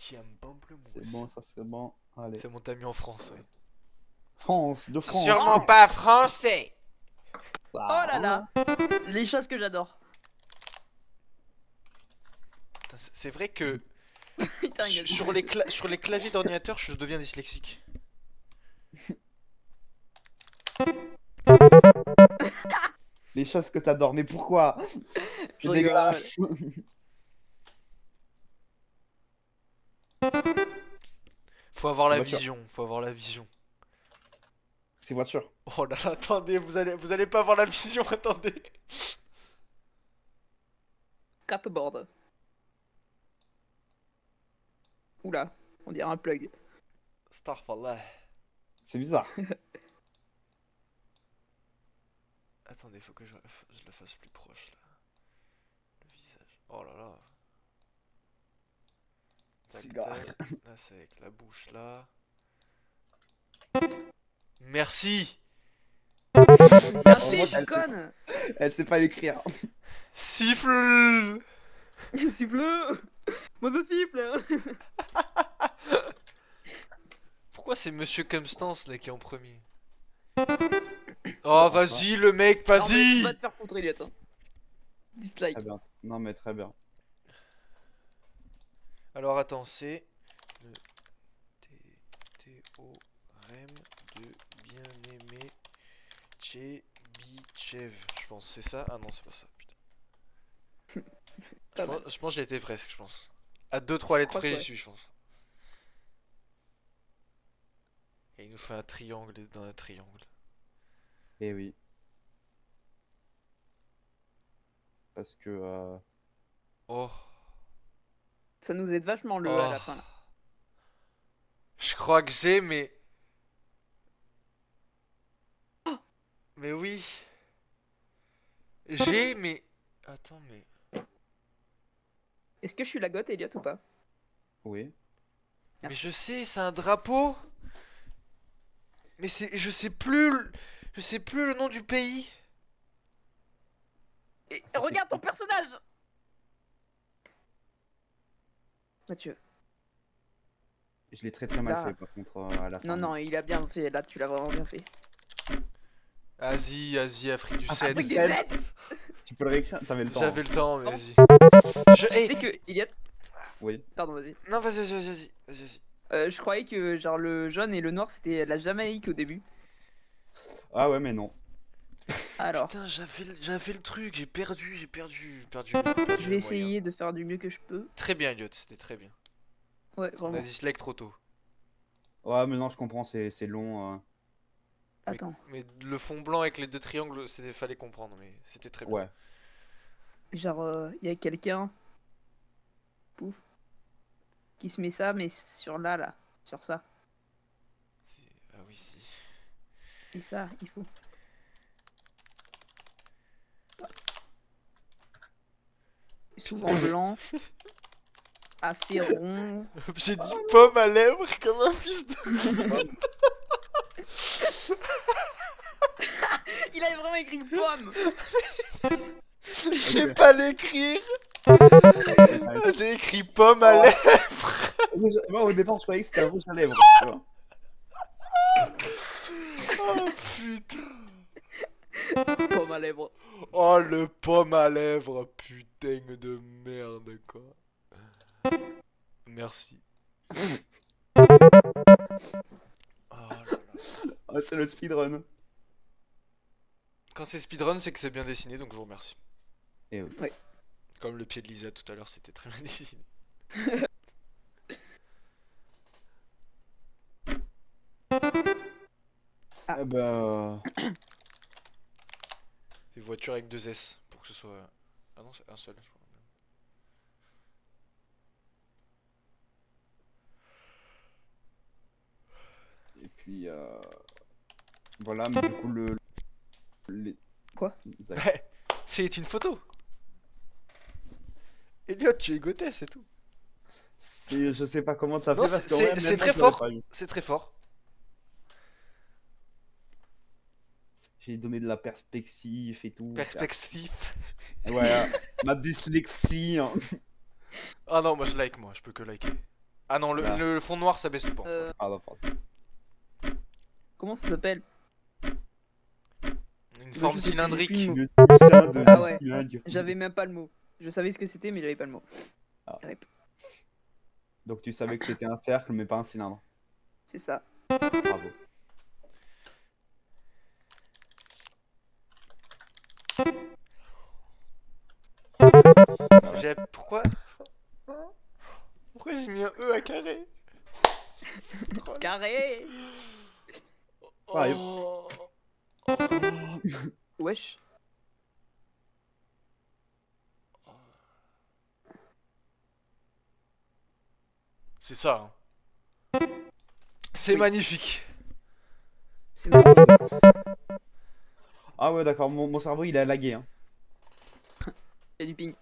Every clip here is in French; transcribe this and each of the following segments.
qui aime pamplemousse. C'est bon, ça c'est bon. Allez. C'est mon ami en France, ouais. France, de France. Sûrement pas français. Ça, Oh là hein. là. Les choses que j'adore. Putain, c'est vrai que Putain, il y a- sur les claviers d'ordinateur, je deviens dyslexique. Les choses que t'adores, mais pourquoi? Je C'est rigole, dégueulasse. Faut avoir C'est la voiture. vision, faut avoir la vision. C'est voiture. Oh là là, attendez, vous allez pas avoir la vision, attendez. Skateboard. Oula, on dirait un plug. Starfallah. C'est bizarre. Attendez, faut que je le fasse plus proche là. Le visage. Oh là là. Tac, Cigare. tac. Là, c'est avec la bouche là. Merci. Merci, elle- conne. Elle sait pas l'écrire. Siffle. Siffle. Moi de siffle. Pourquoi c'est Monsieur Constance là qui est en premier? Oh vas-y le mec, vas-y. Va te faire foutre, Elliot. Hein. Dislike. Très bien. Non mais très bien. Alors attends, c'est le théorème de bien-aimé Tchebychev. Je pense c'est ça. Ah non, c'est pas ça. Putain. Pas mal. Je pense que j'ai été presque, je pense. À 2-3 lettres crois près, que j'y ouais. suis, je pense. Et il nous fait un triangle dans un triangle. Eh oui. Parce que... Oh. Ça nous aide vachement le Oh. à la fin là. Je crois que j'ai, mais... Mais oui. J'ai, mais... Attends, mais... Est-ce que je suis la goth, Elliot, ou pas? Oui. Mais je sais, c'est un drapeau. Mais c'est... Je sais plus... Je sais plus le nom du pays. Et Ça regarde ton personnage. Mathieu. Je l'ai très très mal Là. fait par contre à la fin. Non, non, il a bien fait. Là, tu l'as vraiment bien fait. Asie, Afrique du Afrique Sud. du Avec des Sud. Z. Tu peux le réécrire? T'avais le temps. J'avais le temps, mais Non. vas-y. Tu Eh, sais que Elliot. Oui. Pardon, vas-y. Non, vas-y. Je croyais que genre le jaune et le noir c'était la Jamaïque au début. Ah ouais mais non. Alors, Putain, j'avais le truc, j'ai perdu. je le vais moyen. essayer de faire du mieux que je peux. Très bien, Elliot, c'était très bien. Ouais, On a vraiment. dislike trop tôt. Ouais mais non je comprends, c'est long. Attends. Mais le fond blanc avec les deux triangles, fallait comprendre, mais c'était très bien. Ouais. Genre, il y a quelqu'un. Pouf. Qui se met ça, mais sur là. Sur ça. Ah oui, si. Et ça, il faut. Souvent blanc. Assez rond. J'ai dit pomme à lèvres comme un fils de... Il avait vraiment écrit pomme. J'ai pas l'écrire. J'ai écrit pomme à lèvres. Moi au départ je croyais que c'était un rouge à lèvres. Tu vois. Oh putain. Pomme à lèvres. Oh le pomme à lèvres, putain de merde quoi. Merci. Oh là là. Oh, c'est le speedrun. Quand c'est speedrun, c'est que c'est bien dessiné, donc je vous remercie. Et oui. Ouais. Comme le pied de Lisa tout à l'heure, c'était très bien dessiné. Ah bah... Des voitures avec deux S pour que ce soit. Ah non, c'est un seul, je crois. Et puis voilà, mais du coup les... Quoi? D'accord. Ouais, c'est une photo. Elliot, tu es gothé, c'est tout. Je sais pas comment t'as fait Non, parce que c'est ouais, c'est même très moi, je l'aurais fort. pas eu. C'est très fort. J'ai donné de la perspective et tout. Perspective. Ouais, ma dyslexie. Hein. Ah non, moi je like, moi, je peux que liker. Ah non, Là. le fond noir ça baisse pas. Ah, non, pardon. Comment ça s'appelle? Une Bah, forme je sais plus, j'ai plus cylindrique. le mot. Le sein de Ah ouais. cylindre. J'avais même pas le mot. Je savais ce que c'était, mais j'avais pas le mot. Ah. Rip. Donc tu savais que c'était un cercle, mais pas un cylindre. C'est ça. Bravo. Pourquoi? Pourquoi j'ai mis un E à carré? Carré. Ça arrive. Oh. Wesh. C'est ça. Hein. C'est Oui. magnifique. C'est magnifique. Ah ouais, d'accord, mon cerveau il a lagué. Hein. Il y a du ping.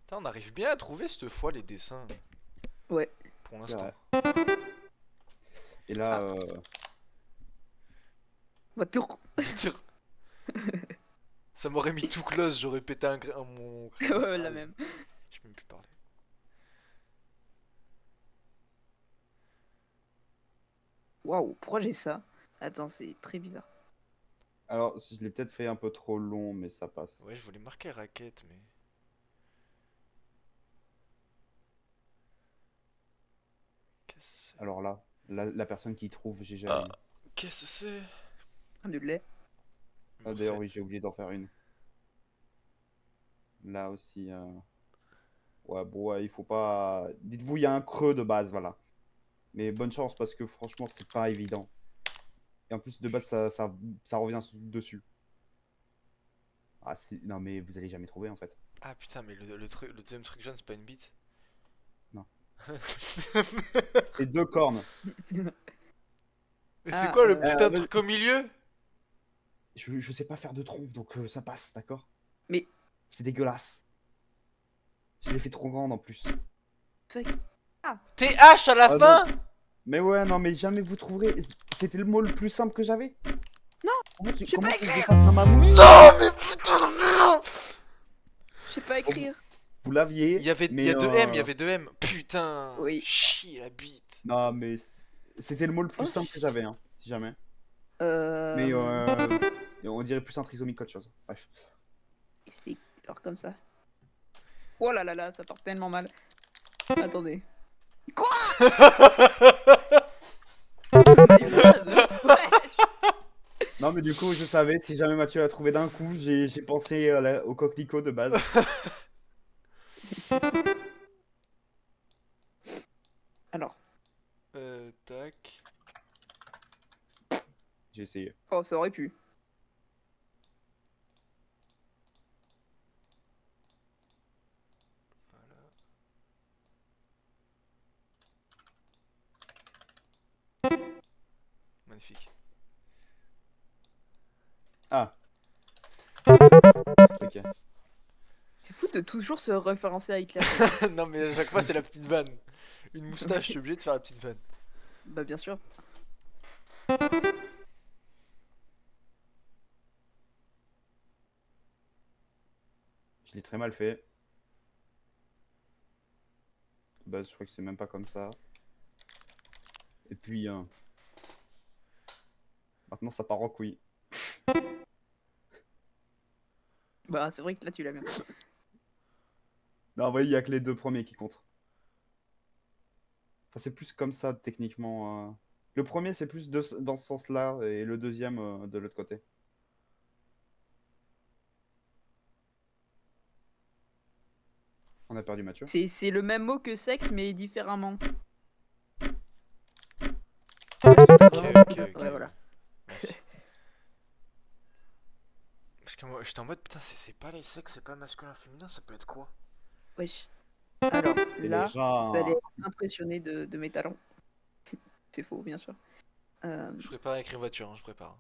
Putain, on arrive bien à trouver cette fois les dessins. Ouais. Pour C'est l'instant. vrai. Et là, Ah. Voiture. Ça m'aurait mis tout close, j'aurais pété mon crayon. Ouais, la même. Je peux même plus parler. Waouh, pourquoi j'ai ça? Attends, c'est très bizarre. alors je l'ai peut-être fait un peu trop long, mais ça passe. Ouais, je voulais marquer raquette, mais. Qu'est-ce que c'est? Alors là, la personne qui trouve, j'ai jamais. Ah. Qu'est-ce que c'est? Un de lait. Ah, Bon, d'ailleurs, c'est- oui, j'ai oublié d'en faire une. Là aussi. Ouais, bon, ouais, il faut pas. Dites-vous, il y a un creux de base, voilà. Mais bonne chance parce que franchement, c'est pas évident. Et en plus, de base, ça revient dessus. Ah, non, mais vous allez jamais trouver en fait. Ah putain, mais le deuxième truc jaune, c'est pas une bite? Non. Et deux cornes. Et c'est Ah, quoi le putain de vas-y. truc au milieu? Je sais pas faire de tronc, donc ça passe, d'accord? Mais. C'est dégueulasse. Je l'ai fait trop grande en plus. Fuck. TH à la Ah, fin? Mais ouais, non, mais jamais vous trouverez. C'était le mot le plus simple que j'avais. Non, je sais pas que je écrire. fasse un mammouth? Non, mais putain de merde! Je sais pas écrire. Vous l'aviez. Il y avait mais, il y a deux M, il y avait deux M. Putain! Oui. Chie la bite. Non, mais c'était le mot le plus Oh, simple que j'avais, hein, si jamais. Euh. Mais on dirait plus un trisomie qu'autre chose. Bref. C'est genre comme ça. Oh là là là, ça part tellement mal. Attendez. Quoi? My God. Ouais. Non, mais du coup, je savais, si jamais Mathieu l'a trouvé d'un coup, j'ai pensé au coquelicot de base. Alors. Tac. J'ai essayé. Oh, ça aurait pu. Magnifique. Ah. Ok. C'est fou de toujours se référencer à Hitler. Non, mais à chaque fois, c'est la petite vanne. Une moustache, je suis obligé de faire la petite vanne. Bah, bien sûr. Je l'ai très mal fait. De base, je crois que c'est même pas comme ça. Et puis, maintenant, ça part en couille. Bah, c'est vrai que là, tu l'as bien. Non, en vrai, il y a que les deux premiers qui comptent. Enfin, c'est plus comme ça, techniquement. Le premier, c'est plus dans ce sens-là, et le deuxième, de l'autre côté. On a perdu Mathieu. C'est le même mot que sexe, mais différemment. Ok. Ouais, voilà. Merci. Parce que moi, j'étais en mode, putain, c'est pas les sexes, c'est pas masculin, féminin, ça peut être quoi? Wesh. Alors, Et là, les chats, vous allez être impressionné de mes talents. C'est faux, bien sûr. Je prépare à écrire voiture, hein, je prépare.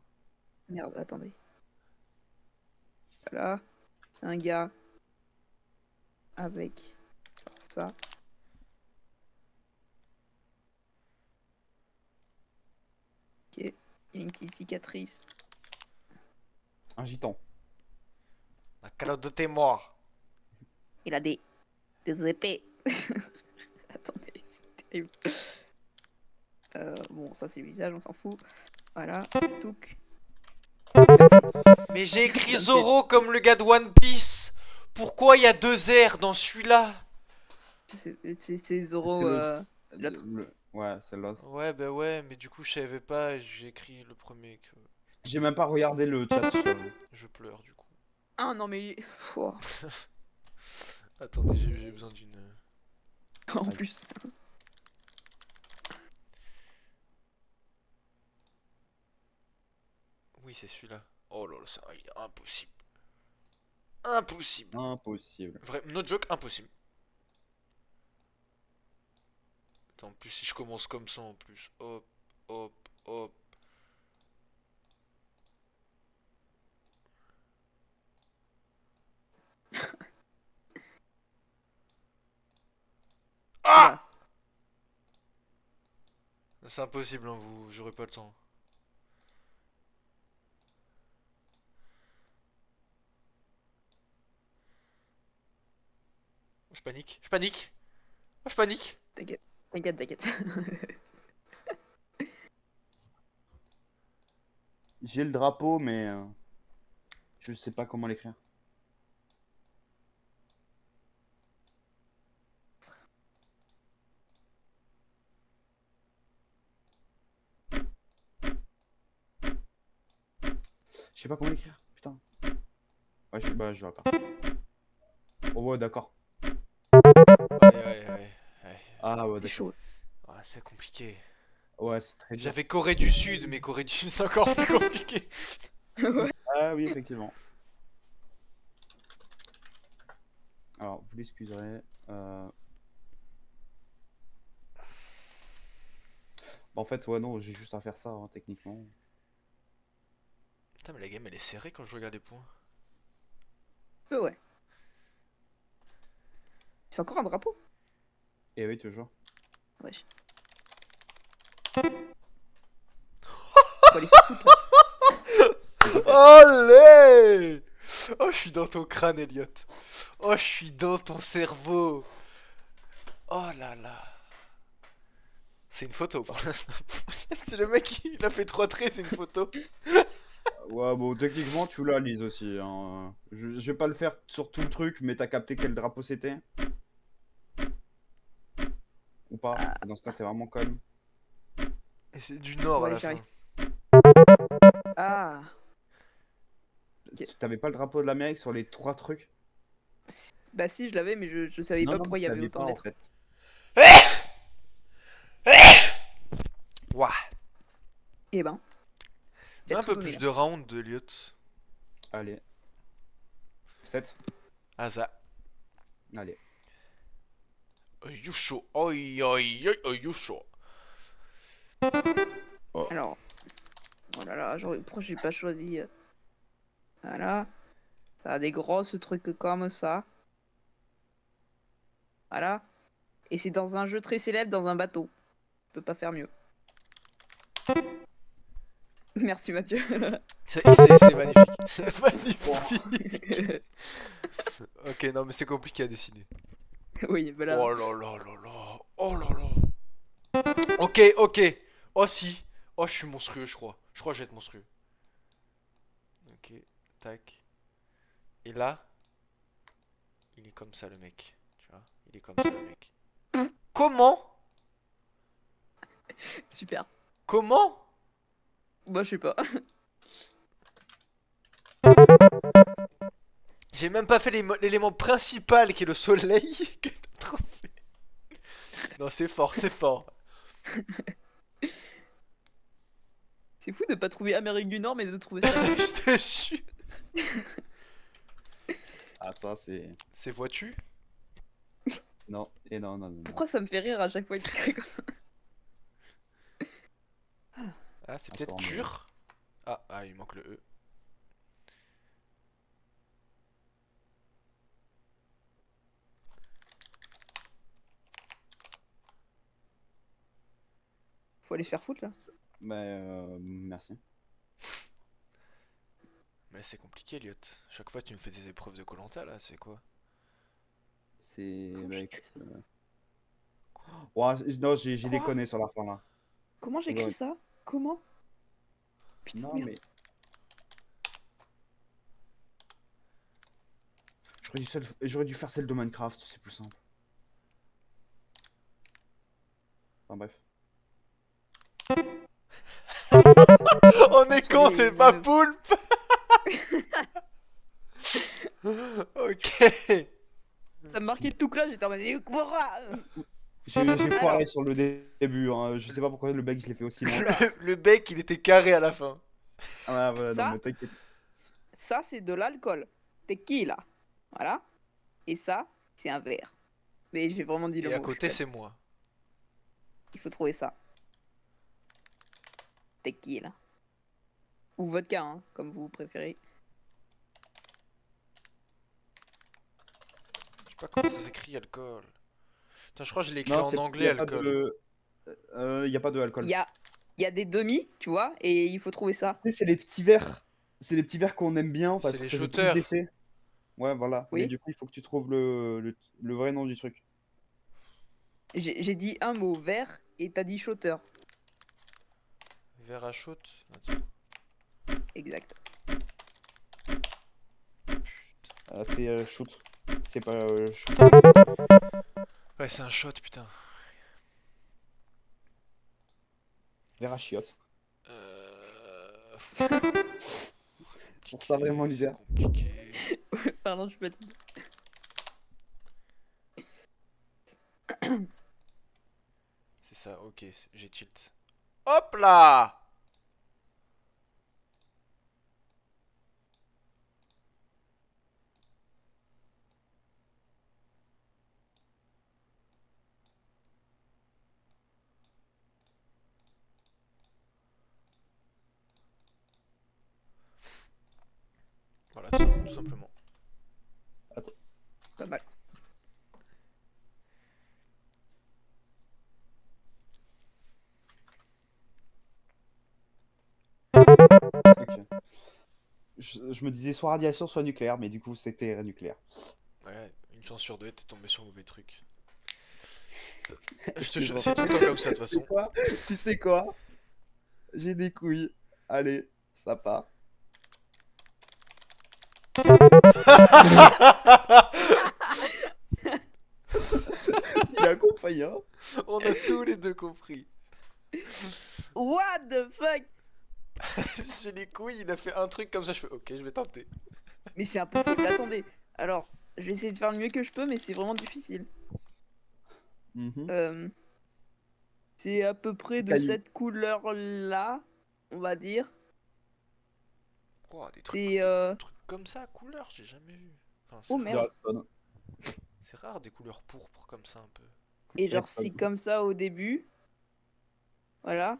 Merde, attendez. Voilà. C'est un gars avec genre ça. Ok. Il y a une petite cicatrice. un gitan. La calotte de tes morts. Il a des Des épées. Attendez, c'est terrible. Bon, ça c'est le visage, on s'en fout. Voilà, touc. Merci. Mais j'ai écrit Ça me fait- Zoro comme le gars de One Piece. Pourquoi il y a deux R dans celui-là? C'est Zoro, C'est l'autre. l'autre. Ouais, c'est l'autre. Ouais, bah ouais, mais du coup, je savais pas, j'ai écrit le premier que J'ai même pas regardé le chat, je t'avoue. je pleure du coup. Ah non, mais. Pouah, Attendez, j'ai besoin d'une. en plus. Oui, c'est celui-là. Oh là là, ça, il est impossible. Impossible. Impossible. Vrai, no joke, impossible. Attends, en plus, si je commence comme ça, en plus. Hop, hop, hop. Ah! Là. C'est impossible, hein, vous, j'aurai pas le temps. Je panique, je panique. Oh, je panique. T'inquiète, t'inquiète, t'inquiète. J'ai le drapeau, mais je sais pas comment l'écrire. Je sais pas comment l'écrire, putain. Ouais, bah, je l'aurais pas. Oh, ouais, d'accord. Ouais. Ah, ouais, C'est d'accord. chaud. Ah, c'est compliqué. Ouais, c'est très dur. J'avais Corée du Sud, mais Corée du Sud, c'est encore plus compliqué. Ouais. Ah, oui, effectivement. Alors, vous l'excuserez. Bah, en fait, ouais, non, j'ai juste à faire ça, hein, techniquement. Putain, mais la game elle est serrée quand je regarde les points. Ouais. C'est encore un drapeau? Et oui, toujours. Wesh. Faut aller faire foutre là. Olé! Oh, je suis dans ton crâne, Elliot. Oh, je suis dans ton cerveau. Oh là là. C'est une photo pour l'instant. C'est le mec, il a fait trois traits, c'est une photo. Ouais, bon, techniquement, tu la lises aussi, hein. Je vais pas le faire sur tout le truc, mais t'as capté quel drapeau c'était? Ou pas? Ah, Dans ce cas, t'es vraiment conne. Et c'est du nord à ouais, la fin. j'arrive. Ah. Ok. T'avais pas le drapeau de l'Amérique sur les trois trucs? Bah si, je l'avais, mais je savais Non, pas non, pourquoi il y avait t'avais autant pas de en lettres. fait. Ouah. Eh ben, il a Un tout peu donné plus là. de round de Elliot. Allez. 7. Ah ça. Allez. Yusho. Oi, oi, oi, oi, Yusho. Alors, oh là là, pourquoi j'ai pas choisi voilà. Ça a des grosses trucs comme ça. Voilà. Et c'est dans un jeu très célèbre, dans un bateau. Je peux pas faire mieux. Merci Mathieu. C'est magnifique. C'est magnifique. Ok, non, mais c'est compliqué à dessiner. Oui, bah là. Oh là là là là. Oh là là. Ok, ok. Oh si. Oh, je suis monstrueux, je crois. Je crois que je vais être monstrueux. Ok, tac. Et là, il est comme ça le mec. Tu vois, il est comme ça le mec. Comment? Super. Comment? Moi, je sais pas. J'ai même pas fait l'élément principal qui est le soleil. Que t'as trouvé. Non, c'est fort, c'est fort. C'est fou de pas trouver Amérique du Nord, mais de trouver ça. Je te jure. Ah, ça, c'est. C'est vois-tu? Non. Et non, non, non, non. Pourquoi ça me fait rire à chaque fois qu'il crée comme ça? Ah, c'est peut-être Informé. dur. Ah, il manque le E. Faut aller se faire foutre là. Bah, merci. Mais c'est compliqué, Elliot. Chaque fois, tu me fais des épreuves de koh là, c'est quoi? C'est. Comment Bah, j'écris écoute, ça? ouah, non, j'ai Quoi? déconné sur la fin là. Comment j'écris Ouais. ça? Comment? Putain, Non, merde. mais. J'aurais dû faire celle de Minecraft, c'est plus simple. Enfin bref. On est con, Allez, c'est mon pas œuvre. Poulpe. Ok. Ça me marquait tout que là, j'étais en mode. J'ai foiré Alors. sur le début, hein. Je sais pas pourquoi le bug je l'ai fait aussi loin. Oula. Le bec, il était carré à la fin. Ah ouais, non Ça, mais t'inquiète. ça c'est de l'alcool. Tequila. Voilà. Et ça, c'est un verre. Mais j'ai vraiment dit le Et à mot, je suis côté, conne. c'est moi. Il faut trouver ça. Tequila. Ou vodka, hein, comme vous préférez. Je sais pas comment ça s'écrit, alcool. Putain, je crois que je l'ai écrit Non, en y anglais, a pas alcool. de. Y a pas de Il alcool. y a, il y a des demi, tu vois, et il faut trouver ça. Tu sais, c'est les petits verres. C'est les petits verres qu'on aime bien C'est parce les que ça fait plus shooters. d'effet. Ouais, voilà. Mais Oui. du coup, il faut que tu trouves le vrai nom du truc. J'ai dit un mot, verre, et t'as dit shooter. Verre à shoot. Attends. Exact. C'est shoot. C'est pas shoot. Ouais, c'est un shot, putain. Verre à chiottes. Euh... Pour ça, vraiment, C'est l'idée. compliqué. Pardon, je peux pas. C'est ça, ok, j'ai tilt. Hop là! Voilà, tout simplement. Pas mal. Ok. Je me disais soit radiation, soit nucléaire, mais du coup, c'était nucléaire. Ouais, une chance sur deux, t'es tombé sur le mauvais truc. Je te C'est jure, genre- c'est tout le temps comme ça, de toute Tu sais façon. quoi? Tu sais quoi? J'ai des couilles. Allez, ça part. Il a compris, hein? On a tous les deux compris. What the fuck? J'ai les couilles, il a fait un truc comme ça, je fais ok, je vais tenter. Mais c'est impossible, attendez. Alors, je vais essayer de faire le mieux que je peux, mais c'est vraiment difficile. Mhm. Euh, c'est à peu près C'est de caillou. cette couleur-là, on va dire. Quoi, C'est des trucs comme ça, couleur, j'ai jamais vu. Enfin, oh c'est De merde. rare. redstone. C'est rare des couleurs pourpres comme ça un peu. Et genre Redstone. c'est comme ça au début. Voilà.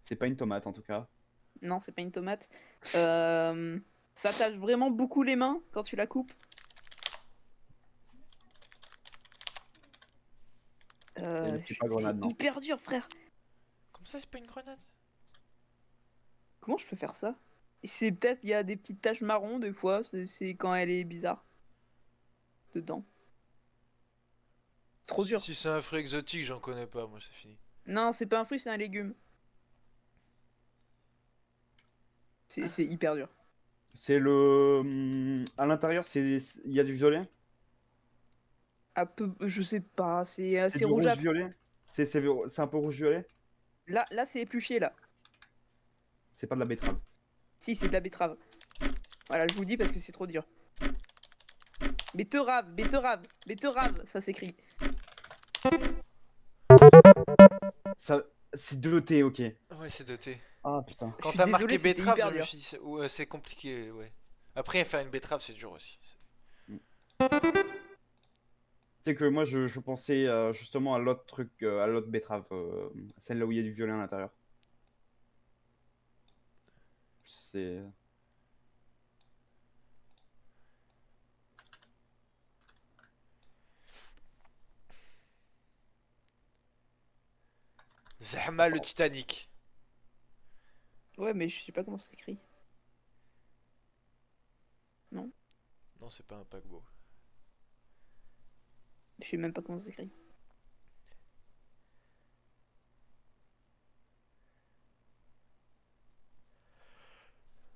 C'est pas une tomate en tout cas. Non, c'est pas une tomate. Euh, Ça tâche vraiment beaucoup les mains quand tu la coupes. C'est pas C'est grenade, non. hyper dur, frère. Comme ça, c'est pas une grenade? Comment je peux faire ça? C'est peut-être, il y a des petites taches marron des fois, c'est quand elle est bizarre. Dedans. Trop Si, dur. si c'est un fruit exotique, j'en connais pas, moi, c'est fini. Non, c'est pas un fruit, c'est un légume. C'est hyper dur. C'est le. À l'intérieur, il y a du violet. Un peu, je sais pas, C'est c'est du rougeâtre. rouge-violet. C'est un peu rouge-violet. Là c'est épluché là. C'est pas de la betterave. Si, c'est de la betterave. Voilà, je vous dis parce que c'est trop dur. Betterave, betterave, betterave, ça s'écrit. Ça... C'est 2T, ok. Ouais, c'est doté. Ah putain. Je Quand suis t'as désolé, marqué c'était betterave, hyper je me dur. suis dit, ouais, c'est compliqué, ouais. Après, faire une betterave, c'est dur aussi. Tu sais que moi, je pensais justement à l'autre truc, à l'autre betterave. Celle-là où il y a du violet à l'intérieur. C'est. Zahma le Titanic. Ouais, mais je sais pas comment ça s'écrit. Non, c'est pas un paquebot. Je sais même pas comment ça s'écrit.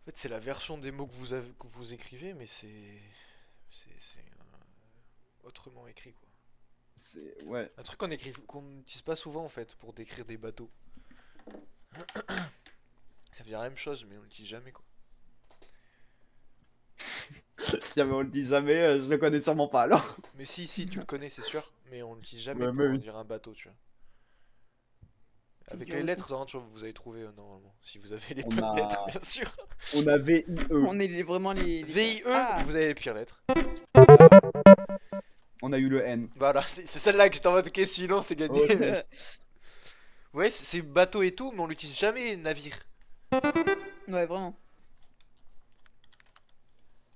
En fait, c'est la version des mots que vous écrivez, mais autrement écrit, quoi. Ouais. Un truc qu'on n'utilise pas souvent, en fait, pour décrire des bateaux. Ça veut dire la même chose, mais on l'utilise jamais, quoi. Si jamais on le dit jamais, je le connais sûrement pas alors. Mais si, tu le connais, c'est sûr, mais on l'utilise jamais Ouais, pour mais oui. dire un bateau, tu vois. C'est Avec dur les le lettres, normalement, vous avez trouvé, normalement. Si vous avez les On bonnes lettres, a, bien sûr. on a VIE. On est vraiment les... VIE, Ah, vous avez les pires lettres. On a eu le N. Voilà, c'est celle-là que j'étais en mode, ok, sinon, c'est gagné. Ok. Ouais, c'est bateau et tout, mais on l'utilise jamais, navire. ouais, vraiment.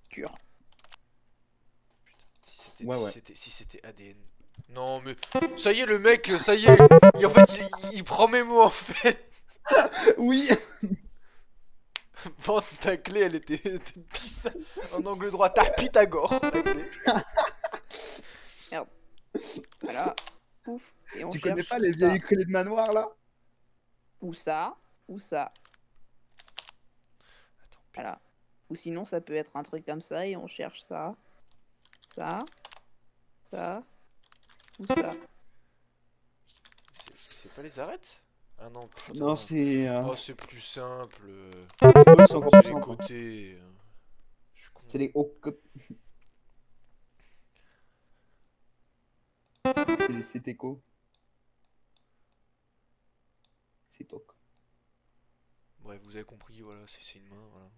Cure. Ouais, ouais. Si c'était ADN. Non, mais ça y est, le mec, ça y est. En fait, il prend mes mots, en fait. Oui. Vendre ta clé, elle était pisse en angle droit. T'as Pythagore, la clé. Voilà. Pouf. Et on Tu cherche connais pas les ça. vieilles clés de manoir là? Ou ça. Ou ça. Attends, Voilà. Ou sinon, ça peut être un truc comme ça et on cherche ça. Ça. Ça. Ou ça. c'est pas les arêtes? Ah non, putain. Non, c'est. Oh, c'est plus simple. Eux, c'est encore C'est plus les simple. côtés. Je suis con. C'est les hauts côtés. C'est Teco. C'est Toc. Bref, vous avez compris, voilà, c'est une main, voilà.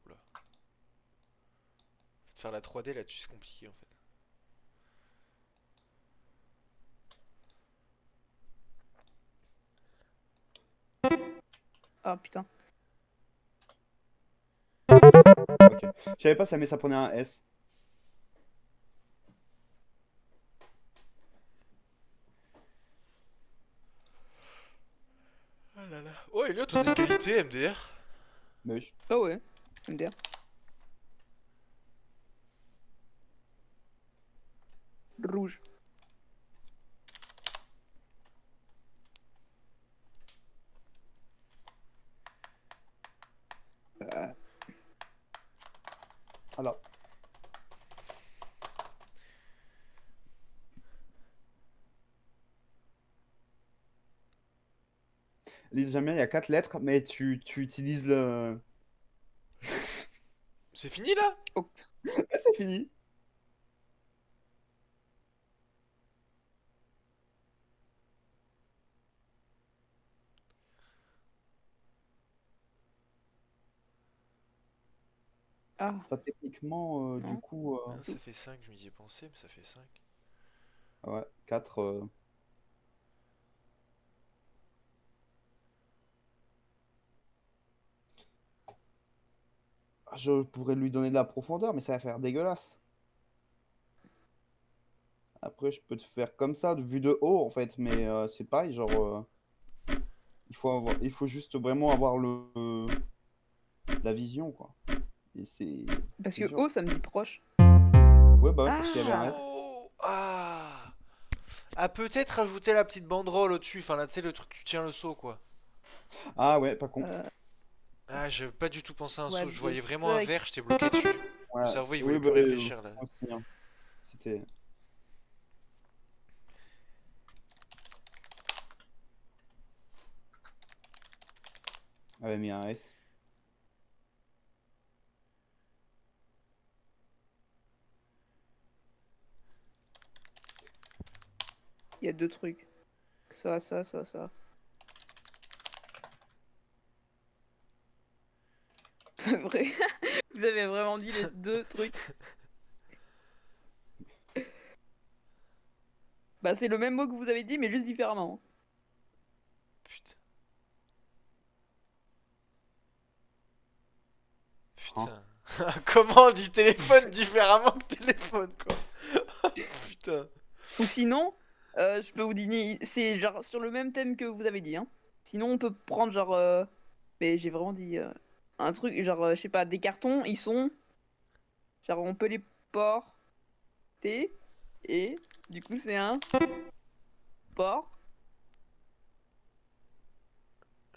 Oula. Faire la 3D là-dessus, c'est compliqué en fait. Oh putain. Ok. Je savais pas ça, mais ça prenait un S. Ah là là. Oh, Elliot, on a égalité, MDR. Mais oui. Oh ouais. MDR. Rouge. Alors. Lise jamais, il y a 4 lettres, mais tu utilises le. C'est fini là? Ox. Ah, c'est fini. Ah. Enfin, techniquement, du Non. coup. Ah, ça fait 5, je m'y ai pensé, mais ça fait 5. Ouais, 4. Je pourrais lui donner de la profondeur, mais ça va faire dégueulasse. Après, je peux te faire comme ça, de vue de haut, en fait, mais c'est pareil, genre. Il faut juste vraiment avoir la vision, quoi. Et c'est Parce c'est que dur. O, ça me dit proche. Ouais, bah ouais, parce qu'il y avait un S. Oh, ah. Ah, peut-être rajouter la petite banderole au-dessus, enfin là, tu sais, le truc, tu tiens le seau quoi. Ah ouais, pas con. Ah, j'avais pas du tout pensé à un What seau, je voyais the vraiment un fuck. verre, j'étais bloqué dessus. Ouais. Mon cerveau, il Oui, voulait plus bah, réfléchir là. aussi, hein. C'était. Avait mis un S. Il y a deux trucs. Ça, ça, ça, ça. C'est vrai. Vous avez vraiment dit les deux trucs. Bah c'est le même mot que vous avez dit, mais juste différemment. Putain. Hein. Putain. Comment on dit téléphone différemment que téléphone quoi. Putain. Ou sinon, je peux vous dire, c'est genre sur le même thème que vous avez dit. Hein. Sinon, on peut prendre genre. Mais j'ai vraiment dit un truc, genre, je sais pas, des cartons, ils sont. Genre, on peut les porter. Et du coup, c'est un port.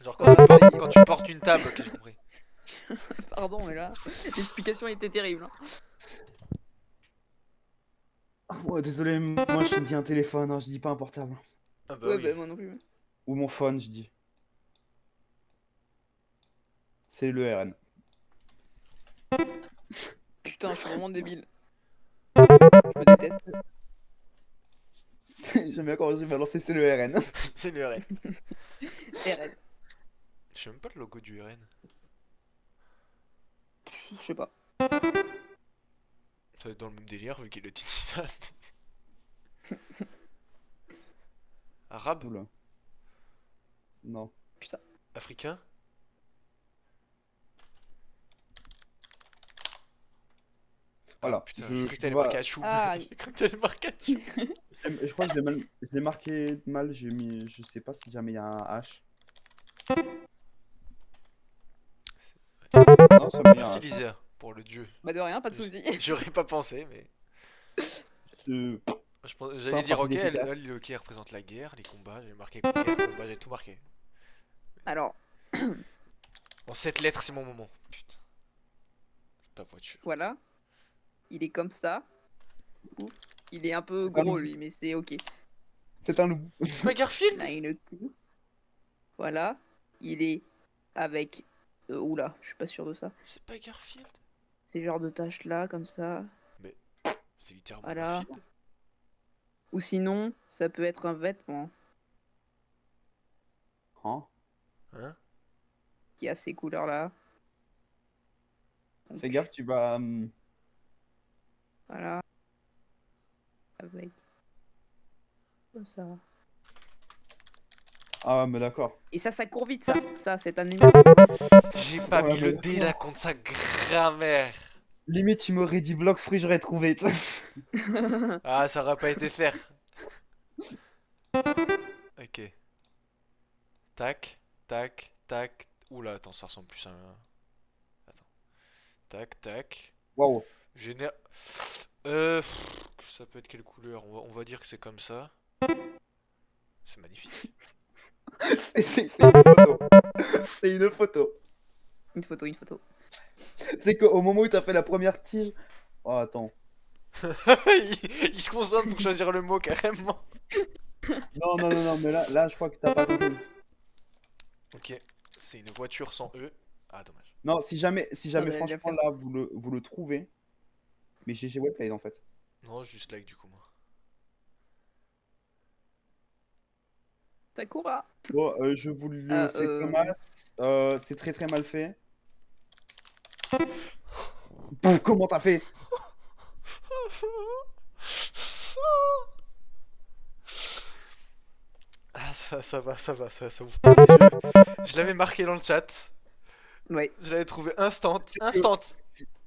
Genre Voilà, ça y est. quand tu portes une table, ok, j'ai compris. Pardon, mais là, l'explication était terrible. Hein. Ah, ouais, désolé, moi je dis un téléphone, hein, je dis pas un portable. Ah bah Ouais, oui. bah, moi non plus. Ou mon phone, je dis. C'est le RN. Putain, je suis vraiment débile. Je me déteste. J'aime bien quand j'ai balancé c'est le RN. C'est le RN. RN. Je sais même pas le logo du RN. Je sais pas. Ça va être dans le même délire vu qu'il utilise ça. Arabe? Oula. Non. Putain. Africain? Ah Voilà. putain, Je, j'ai cru je que t'allais vois- marquer Hachoum. Ah. J'ai cru que t'allais marquer Hachoum. je crois que je l'ai marqué mal, j'ai mis. Je sais pas si jamais il y a un H. Non, c'est bien. Merci Lisa pour le dieu. Bah, de rien, pas de soucis. J'aurais pas pensé, mais. Euh, J'allais Simple, dire ok, rapide, efficace. le hockey représente la guerre, les combats, j'ai marqué guerre, combat, j'ai tout marqué. Alors, Bon, cette lettre, c'est mon moment. Putain. C'est ta voiture. voilà. Il est comme ça. Ouf. Il est un peu C'est un gros, loup. lui, mais c'est ok. C'est un loup. C'est pas Garfield? Il a une queue. Voilà. Il est avec. Oula, je suis pas sûr de ça. C'est pas Garfield? Ces genres de taches là, comme ça. C'est littéralement Voilà. Garfield. Ou sinon, ça peut être un vêtement Hein? Hein? qui a ces couleurs là. Fais gaffe, tu vas. Voilà. Avec. Comme ça. Ah, mais d'accord. Et ça court vite, ça. Ça, c'est un numéro. J'ai pas Ouais, mis le mais dé là contre sa grammaire. Limite, tu m'aurais dit Blox Free, j'aurais trouvé. Ah, ça aurait pas été faire. Ok. Tac, tac, tac. Oula, attends, ça ressemble plus à un. Attends. Tac, tac. Waouh. Général. Ça peut être quelle couleur? On va dire que c'est comme ça. C'est magnifique. C'est une photo. C'est une photo. Une photo, une photo. C'est qu'au moment où t'as fait la première tige. Oh, attends. Il se concentre pour choisir le mot carrément. Non, mais là, je crois que t'as pas compris. Ok, c'est une voiture sans E. Ah, dommage. Non, si jamais j'allais déjà franchement, là, vous le trouvez. Mais GG Webplay, en fait. Non, juste like du coup, moi. Sakura. Bon, je vous le fais comme oui. as. C'est très très mal fait. Pouf, comment t'as fait? Ah, ça va, ça ouvre pas les yeux. Je l'avais marqué dans le chat. Ouais. Je l'avais trouvé instant. C'est que- Instant.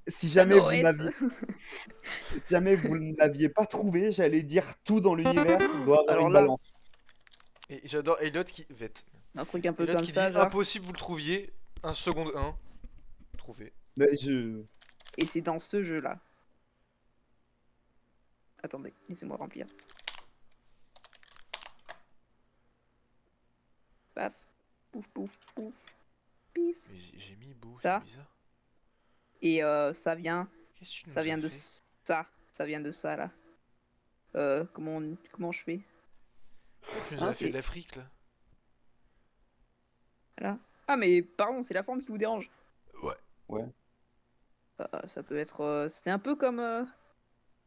Si jamais vous Noès. n'aviez si jamais vous ne l'aviez pas trouvé, j'allais dire tout dans l'univers doit avoir Alors une là- balance. Et j'adore Elliot qui. Vête. Un truc un peu Elliot comme qui ça, dit genre. impossible, vous le trouviez. 1 seconde 1. Trouvé. Mais je. Et c'est dans ce jeu-là. Attendez, laissez-moi remplir. Paf. Pouf, pouf, pouf. Pif. Mais j'ai mis bout, Ça. c'est bizarre. Et ça vient. Qu'est-ce que tu nous Ça as vient de fait? ça. Ça vient de ça, là. Comment je fais? Pourquoi tu nous as Hein, fait et- de l'Afrique là? Là. Ah, mais pardon, c'est la forme qui vous dérange. Ouais. Ouais. Ça peut être. C'est un peu comme.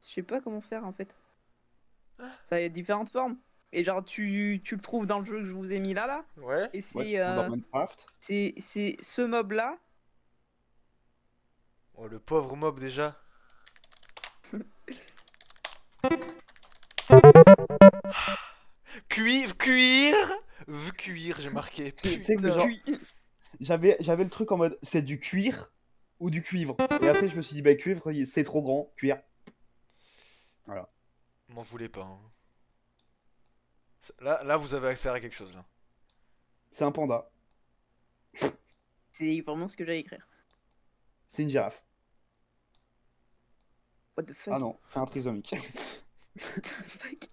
Je sais pas comment faire en fait. Ça a différentes formes. Et genre, tu le trouves dans le jeu que je vous ai mis là. Ouais. Et Ouais, c'est tu trouves dans Minecraft. c'est ce mob là. Oh, le pauvre mob déjà. Cuir. Cuir, j'ai marqué. Tu sais que Putain. genre, j'avais le truc en mode c'est du cuir ou du cuivre. Et après, je me suis dit, bah, cuivre, c'est trop grand, cuir. Voilà. M'en voulez pas. Hein. Là, vous avez affaire à quelque chose là. C'est un panda. C'est vraiment ce que j'allais écrire. C'est une girafe. What the fuck? Ah non, c'est un trisomique. What the fuck?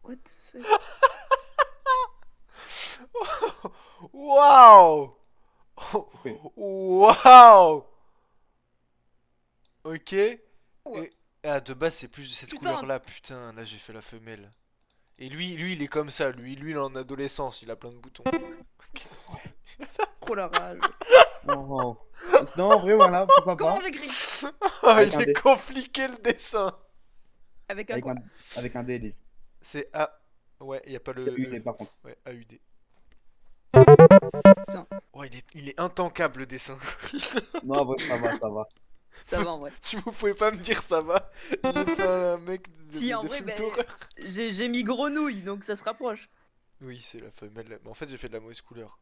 What the fuck? Waouh! Oui. Waouh! Ok. Ouais. Et... Ah, de base, c'est plus de cette Putain. couleur-là. Putain, là, j'ai fait la femelle. Et lui, il est comme ça. Lui, il est en adolescence. Il a plein de boutons. Trop la rage. Oh. Non, en vrai, voilà, pourquoi Comment pas. j'écris? Ah, Avec il un est dé. compliqué le dessin. Avec un Avec quoi? avec un D, Elise. C'est A. Ouais, y a pas C'est le UD E. par contre. Ouais, AUD. Putain. Ouais, il est intankable le dessin. Non, en vrai, ça va, ça va. Ça va en vrai. Vous pouvez pas me dire ça va. J'ai fait un mec Si, en des vrai, films ben, d'horreur. j'ai mis grenouille, donc ça se rapproche. Oui, c'est la femelle. Mais en fait, j'ai fait de la mauvaise couleur.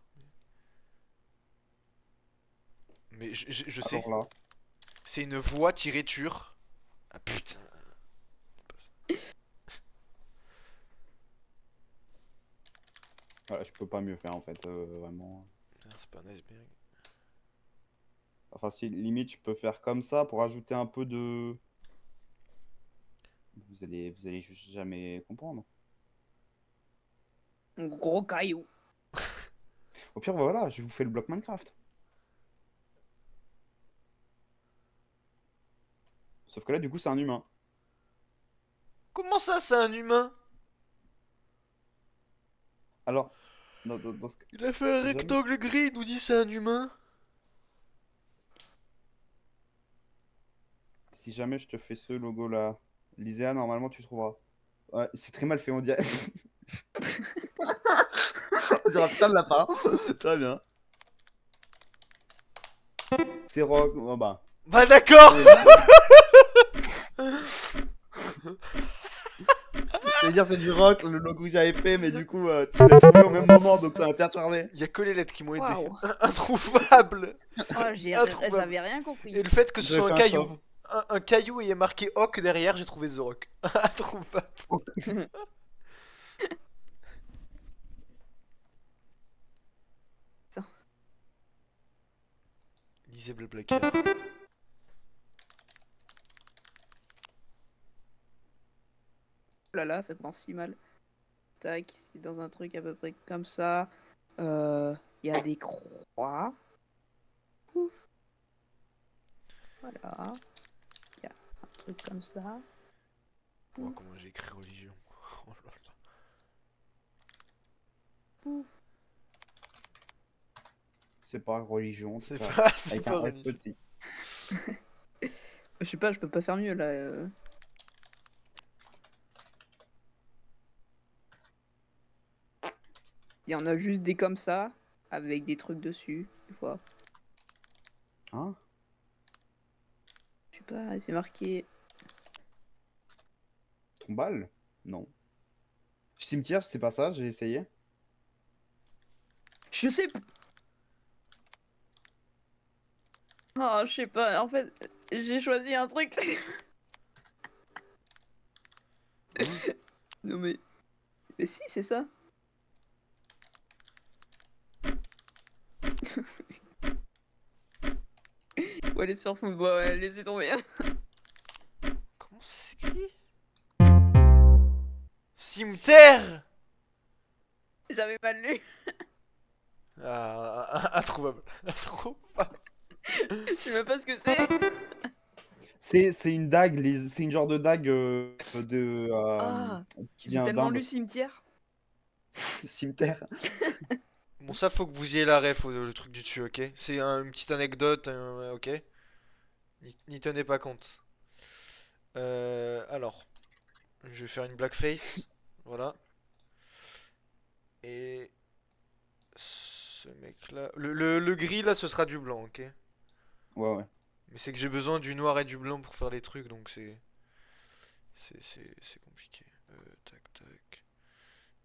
Mais je sais. Alors là, C'est une voix tirée tur. Ah putain. voilà, je peux pas mieux faire en fait, vraiment. Putain, c'est pas un iceberg. Enfin, si limite, je peux faire comme ça pour ajouter un peu de. Vous allez juste jamais comprendre. Un gros caillou. Au pire, voilà, je vous fais le bloc Minecraft. Sauf que là, du coup, c'est un humain. Comment ça, c'est un humain? Alors, dans ce cas. Il a fait un Jamais. rectangle gris, il nous dit c'est un humain. Si jamais je te fais ce logo-là, Lisea, normalement, tu trouveras. Ouais, c'est très mal fait, on dirait. On dirait un putain de lapin. Très bien. C'est rock. Oh bah. Bah d'accord. J'allais dire c'est du rock, le logo que j'avais fait, mais du coup, tu l'as trouvé au même moment, donc ça m'a perturbé. Il y a que les lettres qui m'ont aidé. Waouh. Introuvable. Oh, Introuvable. j'avais rien compris. Et le fait que ce J'avais soit un fait un caillou. short. Un caillou et il y a marqué Hawk derrière, j'ai trouvé The Rock. Introuvable. Putain. Lisez Bleu Blacker. Oh là là, ça commence si mal. Tac, c'est dans un truc à peu près comme ça. Il y a des croix. Ouf. Voilà. Il y a un truc comme ça. Oh, comment j'ai écrit religion. Oh là là. Pouf. C'est pas religion, C'est pas. pas, c'est Avec pas un F religion. petit. Je sais pas, je peux pas faire mieux là. Il y en a juste des comme ça, avec des trucs dessus, des fois. Hein? Je sais pas, c'est marqué. Tombale? Non. Cimetière, c'est pas ça, j'ai essayé. Je sais pas. Oh, je sais pas, en fait, j'ai choisi un truc. Non mais. Mais si, c'est ça. Ouais, les surf, ouais, laissez tomber. Comment ça s'écrit? Cimetière. J'avais mal lu. Ah, introuvable. Introuvable. Je sais même pas ce que c'est. C'est une dague, c'est une genre de dague Ah, qui j'ai vient tellement d'Inde. lu cimetière. Cimetière. Bon, ça, faut que vous ayez la ref, le truc du dessus, ok? C'est une petite anecdote, ok? N'y tenez pas compte. Alors, je vais faire une blackface. Voilà. Et ce mec-là. Le gris, là, ce sera du blanc, ok? Ouais, ouais. Mais c'est que j'ai besoin du noir et du blanc pour faire les trucs, donc c'est. C'est compliqué. Tac, tac.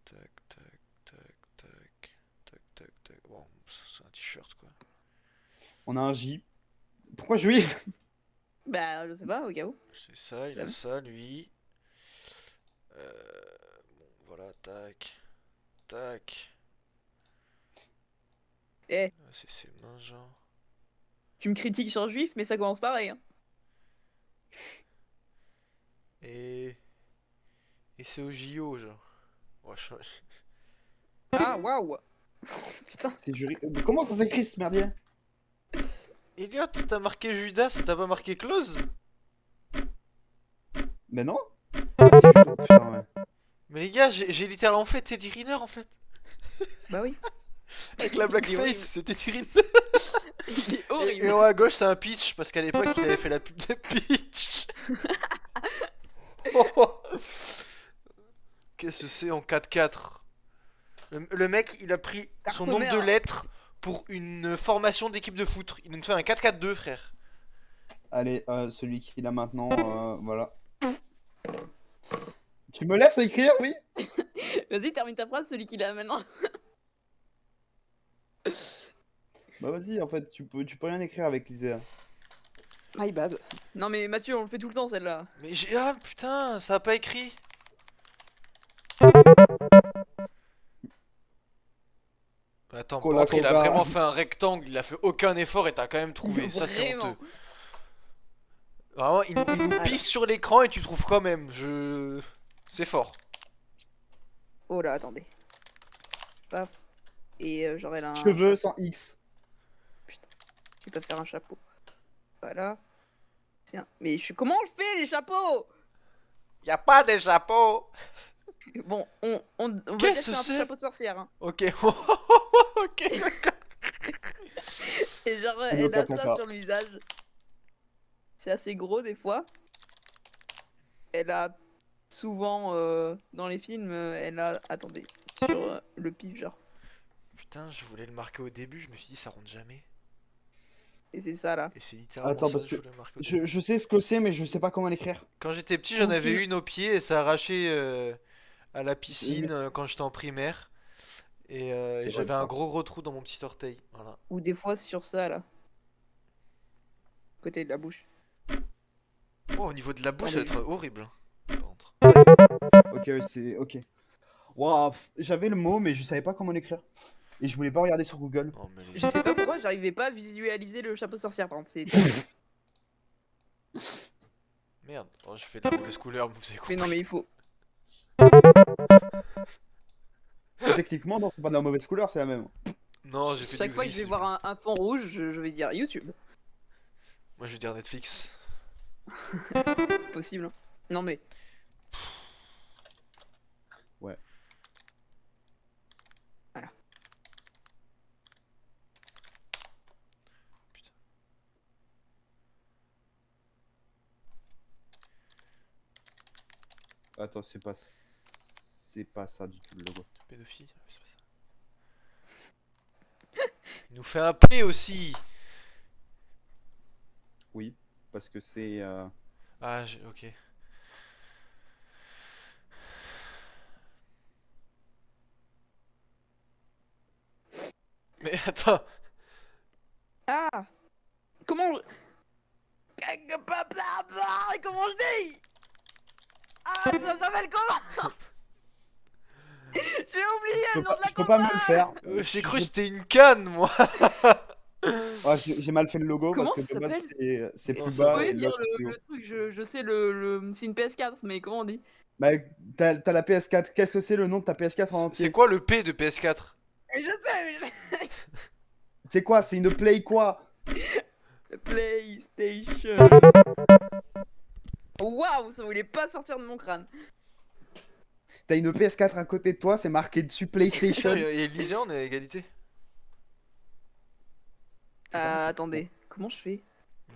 Tac, tac, tac, tac. Tac, tac, tac. Bon, c'est un t-shirt, quoi. On a un J. Pourquoi juif? Bah, je sais pas, au cas où. C'est ça, il a ça, lui. Bon, voilà, tac. Tac. Eh, C'est ses mains, genre. tu me critiques sur juif, mais ça commence pareil. Hein. Et. Et c'est au JO, genre. Ouais, Ah, waouh. Putain. C'est jury. Mais comment ça s'écrit ce merdier? Elliot, t'as marqué Judas, t'as pas marqué Close? Mais non. Ah, c'est Judas, putain, ouais. Mais les gars, j'ai littéralement fait Teddy Riner en fait. Bah oui. Avec la Il est blackface, horrible. c'est Teddy Riner. Il est Et horrible. en haut à gauche, c'est un Peach, parce qu'à l'époque, il avait fait la pub de Peach. Qu'est-ce que c'est en 4-4? Le mec, il a pris son nombre de Cartonnaire. lettres pour une formation d'équipe de foot. Il nous fait un 4-4-2, frère. Allez, celui qui l'a maintenant, voilà. Tu me laisses écrire, oui? Vas-y, termine ta phrase, celui qui l'a maintenant. Bah vas-y, en fait, tu peux rien écrire avec l'Isea. My bad. Non mais Mathieu, on le fait tout le temps celle-là. Mais j'ai. Ah putain, ça a pas écrit. Attends, par Cola, contre, il a coca. vraiment fait un rectangle, il a fait aucun effort et t'as quand même trouvé. Ça, c'est Vraiment. honteux. Vraiment, il nous pisse sur l'écran et tu trouves quand même. C'est fort. Oh là, attendez. Paf. Et genre elle a un... Cheveux sans X. Je vais pas faire un chapeau. Voilà. Mais comment on le fait les chapeaux? Y a pas de chapeau. Bon, on va dire Qu'est-ce que que c'est c'est? un chapeau de sorcière. Hein. Ok. Ok, d'accord. Et genre Le elle a ça caca. sur le visage. C'est assez gros des fois. Elle a souvent dans les films, elle a... Attendez. Sur le pif genre. Putain, je voulais le marquer au début, je me suis dit ça rentre jamais. Et c'est ça là. Et c'est littéralement Attends, ça parce que que je voulais marquer au début. je sais ce que c'est, mais je sais pas comment l'écrire. Quand j'étais petit, j'en Aussi. avais une au pied et ça arrachait à la Mais piscine c'est- quand j'étais en primaire. Et C'est j'avais horrible, un ça. gros trou dans mon petit orteil. Voilà. Ou des fois sur ça là. Côté de la bouche. Oh, au niveau de la bouche, ça va être horrible. Hein, par contre. Ok, ouais, c'est. Ok. Waouh, j'avais le mot, mais je savais pas comment l'écrire. Et je voulais pas regarder sur Google. Non, mais les- Je sais pas pourquoi j'arrivais pas à visualiser le chapeau de sorcière par contre. C'est... Merde, oh, je fais de la mauvaise couleur, vous avez Mais compris. non mais il faut... Techniquement, non, c'est pas de la mauvaise couleur, c'est la même. Non, j'ai fait Chaque du fois gris. que je vais c'est voir mieux. un fond rouge, je vais dire YouTube. Moi, je vais dire Netflix. Possible. Hein. Non mais... Ouais. Voilà. Putain. Attends, c'est pas. C'est pas ça du tout le logo. Pédophile, c'est pas ça. Il nous fait un P aussi. Oui, parce que c'est. Ah, ok. Mais attends. Ah comment je... Comment je dis? Ah, ça s'appelle comment? J'ai oublié Je le peux nom pas, de la je peux pas mieux le console. faire. J'ai cru que c'était une canne, moi. Ah, j'ai mal fait le logo Comment parce que ça de base s'appelle? c'est Non, plus ça Vous bas va. pouvez et dire l'autre plus haut. le truc, je sais c'est une PS4, mais comment on dit? Bah, t'as la PS4. Qu'est-ce que c'est le nom de ta PS4 en C'est entier? quoi le P de PS4? Mais je sais, mais C'est quoi? C'est une Play quoi? PlayStation. Waouh, ça voulait pas sortir de mon crâne. T'as une PS4 à côté de toi, c'est marqué dessus PlayStation. Et Elysée, on est à égalité. Attendez, comment je fais?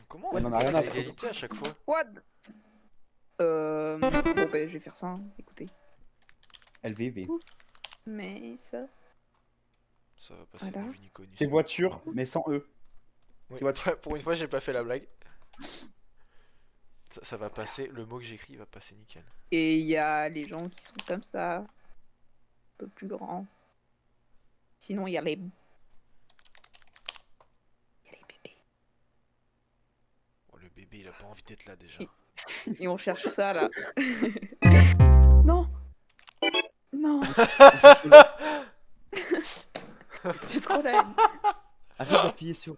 Comment On on en a est rien à à foutre. égalité à chaque fois? What? Bon bah je vais faire ça, hein. Écoutez. LVV. Mais ça... Ça va passer Voilà. ni vu ni connu. C'est voiture, mais sans E. Oui, c'est voiture. pour une fois, j'ai pas fait la blague. Ça va passer, le mot que j'écris va passer nickel. Et il y a les gens qui sont comme ça. Un peu plus grands. Sinon il y a les... bébés. Oh, le bébé, il a pas envie d'être là déjà. Et on cherche ça là. Non. Non. J'ai trop la haine. Arrête d'appuyer sur.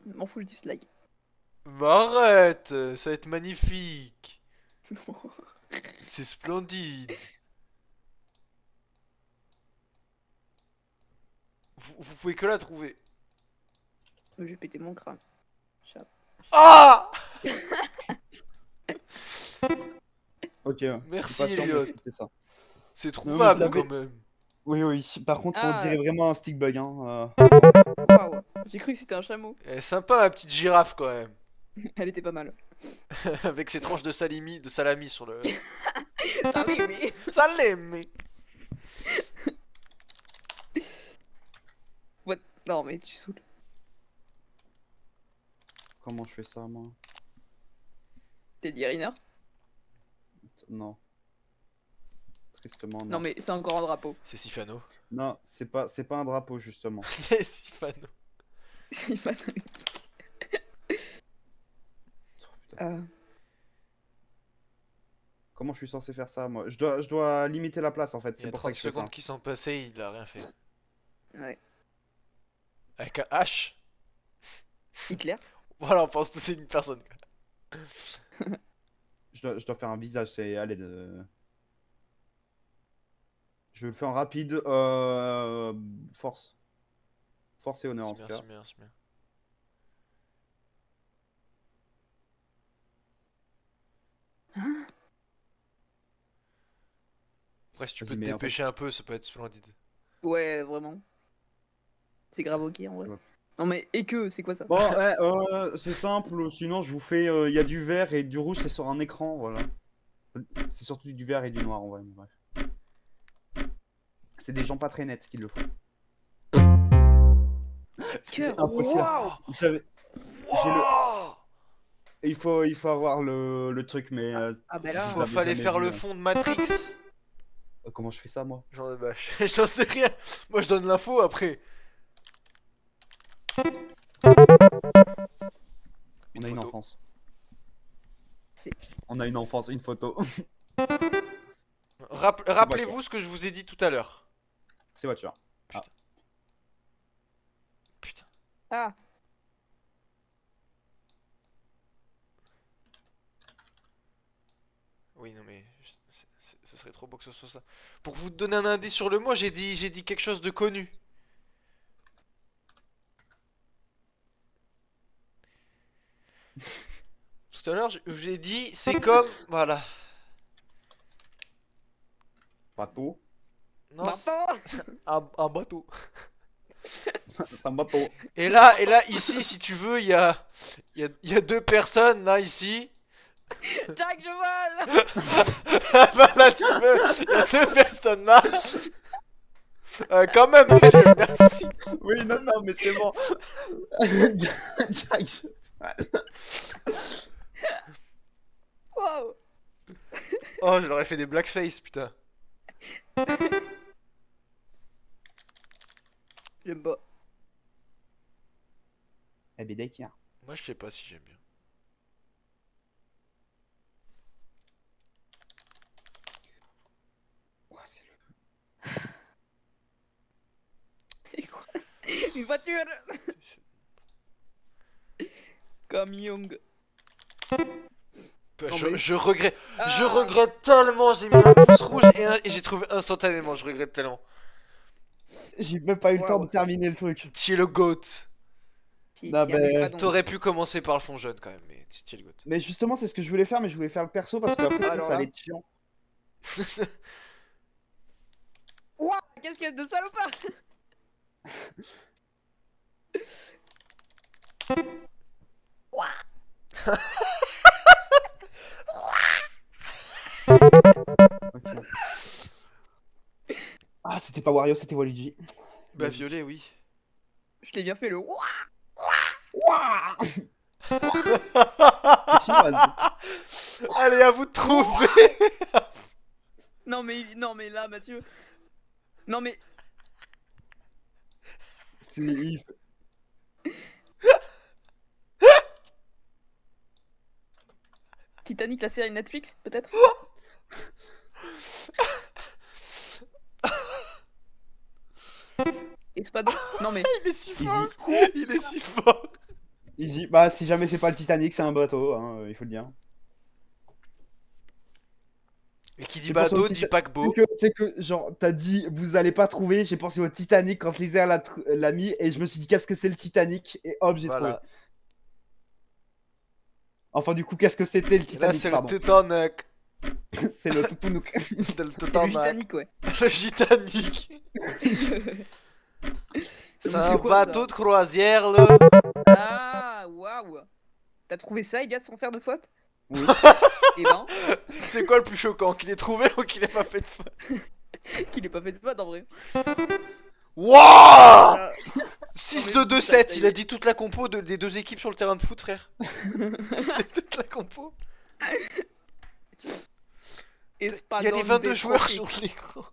M'en fous, je dislike. Mais arrête, ça va être magnifique. C'est splendide. Vous pouvez que la trouver. Je vais péter mon crâne. Chat. Ah! Ok. Merci, Je suis pas sûr, mais Elliot. c'est ça. C'est Non, mais je trouvable l'avais- quand même. Oui, oui. Par contre, on Ah. dirait vraiment un stick bug. Hein. Waouh. J'ai cru que c'était un chameau. Elle est sympa la petite girafe quand même. Elle était pas mal. Avec ses tranches de salami sur le. Ça oui, mais. Salami. What? Non, mais tu saoules. Comment je fais ça, moi? T'es dit Riner? Non. Tristement, non. Non, mais c'est encore un drapeau. C'est Sifano. Non, c'est pas un drapeau, justement. C'est Sifano. C'est pas Oh, putain. Comment je suis censé faire ça, moi? Je dois limiter la place, en fait. Il y C'est a pour ça 30 que je fais ça. secondes qui sont passées, il a rien fait. Ouais. Avec un H. Hitler? Voilà, on pense tous c'est une personne. Je dois faire un visage, c'est... Allez, je le fais en rapide. Force. Force et honneur, en C'est tout bien, cas. c'est bien, c'est bien. Après, si tu Vas-y, peux te mets un dépêcher un peu, ça peut être splendide. Ouais, vraiment. C'est grave ok en vrai. Ouais. Non, mais et que, c'est quoi ça? Bon, c'est simple. Sinon, je vous fais... Il y a du vert et du rouge, c'est sur un écran, voilà. C'est surtout du vert et du noir, en vrai, mais bref. C'est des gens pas très nets qui le font. C'était Cœur, impossible. waouh! Vous savez, Wow. il faut avoir le truc, mais Ah bah je là, l'avais Fallait jamais faire vu, le fond de Matrix. Comment je fais ça, moi? Bah, j'en sais rien. Moi, je donne l'info après. On a une photo. enfance. Si. On a une enfance, une photo. Rappelez-vous ce que je vous ai dit tout à l'heure. C'est voiture. Putain. ah, Oui, non, mais ce serait trop beau que ce soit ça. Pour vous donner un indice sur le mot, j'ai dit quelque chose de connu. Tout à l'heure, je vous ai dit, c'est comme. Voilà. Bateau. Non, c'est un bateau. C'est un bateau. Et là, ici, si tu veux, il y a deux personnes, là, ici. Jack, je vole! Bah, là, tu veux, il y a deux personnes, là. Quand même, merci. Oui, non, non, mais c'est bon. Jack, Wow! Oh, je leur ai fait des blackface, putain. J'aime pas. Eh ben, d'accord. Moi, je sais pas si j'aime bien. Ouais, c'est le- C'est quoi? Une voiture! Comme Young. Non, mais- Je regrette. Je Ah. regrette tellement. J'ai mis un pouce rouge et j'ai trouvé instantanément. Je regrette tellement. J'ai même pas eu le temps Wow. de terminer le truc. Tu es le GOAT. Qui Non, arrive mais- pas donc. T'aurais pu commencer par le fond jeune quand même, mais tu es le GOAT. Mais justement, c'est ce que je voulais faire, mais je voulais faire le perso parce que après, sinon, Alors ça là. allait être chiant. Ouah! Qu'est-ce qu'il y a de salopard? Ok. Ah, c'était pas Wario, c'était Waluigi. Bah, violet, oui. Je l'ai bien fait le ouah! Ouah C'est chinoise. Allez, à vous de trouver. Non mais là Mathieu. Non mais C'est Yves. Titanic la série Netflix peut-être? Espadon. Non mais. Il est si Easy. fort. Il est si fort. Easy. Bah, si jamais c'est pas le Titanic, c'est un bateau, hein, il faut le dire. Et qui dit J'ai pensé au bateau dit paquebot. Tu sais que, genre, t'as dit, vous allez pas trouver. J'ai pensé au Titanic quand Lisa l'a mis, et je me suis dit, qu'est-ce que c'est le Titanic? Et hop, j'ai trouvé. Voilà. Enfin, du coup, qu'est-ce que c'était le Et là Titanic, c'est le pardon? Titanic. C'est le Tutunuk. C'est le C'est le Titanic. Titanic, ouais. Le Titanic. C'est un C'est quoi, ça bateau de croisière là. Ah, waouh. T'as trouvé ça, Iliad, sans faire de faute? Oui. Eh ben, C'est quoi le plus choquant? Qu'il ait trouvé ou qu'il ait pas fait de faute? qu'il ait pas fait de faute en vrai. Wouah Voilà. 6-2-2-7, il a dit toute la compo des deux équipes sur le terrain de foot, frère. C'est toute la compo. Il y a les 22 joueurs sur l'écran.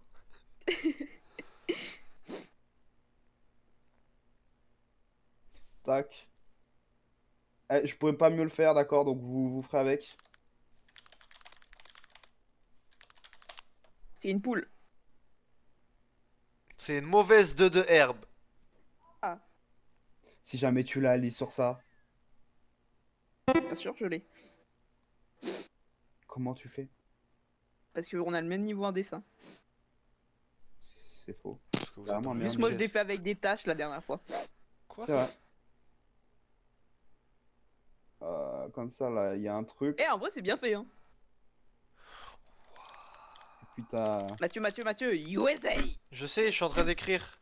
Tac. Je pourrais pas mieux le faire, d'accord, donc vous ferez avec. C'est une poule. C'est une mauvaise 2 herbe. Si jamais tu la lis sur ça, Bien sûr, je l'ai. comment tu fais? Parce qu'on a le même niveau en dessin. C'est faux. Parce que vous êtes Vraiment, dans le merde. Juste même moi, je l'ai pièce. fait avec des tâches la dernière fois. Quoi? C'est vrai. Comme ça, là, il y a un truc. Eh, en vrai, c'est bien fait, hein. Et puis t'as. Mathieu, USA. Je sais, je suis en train d'écrire.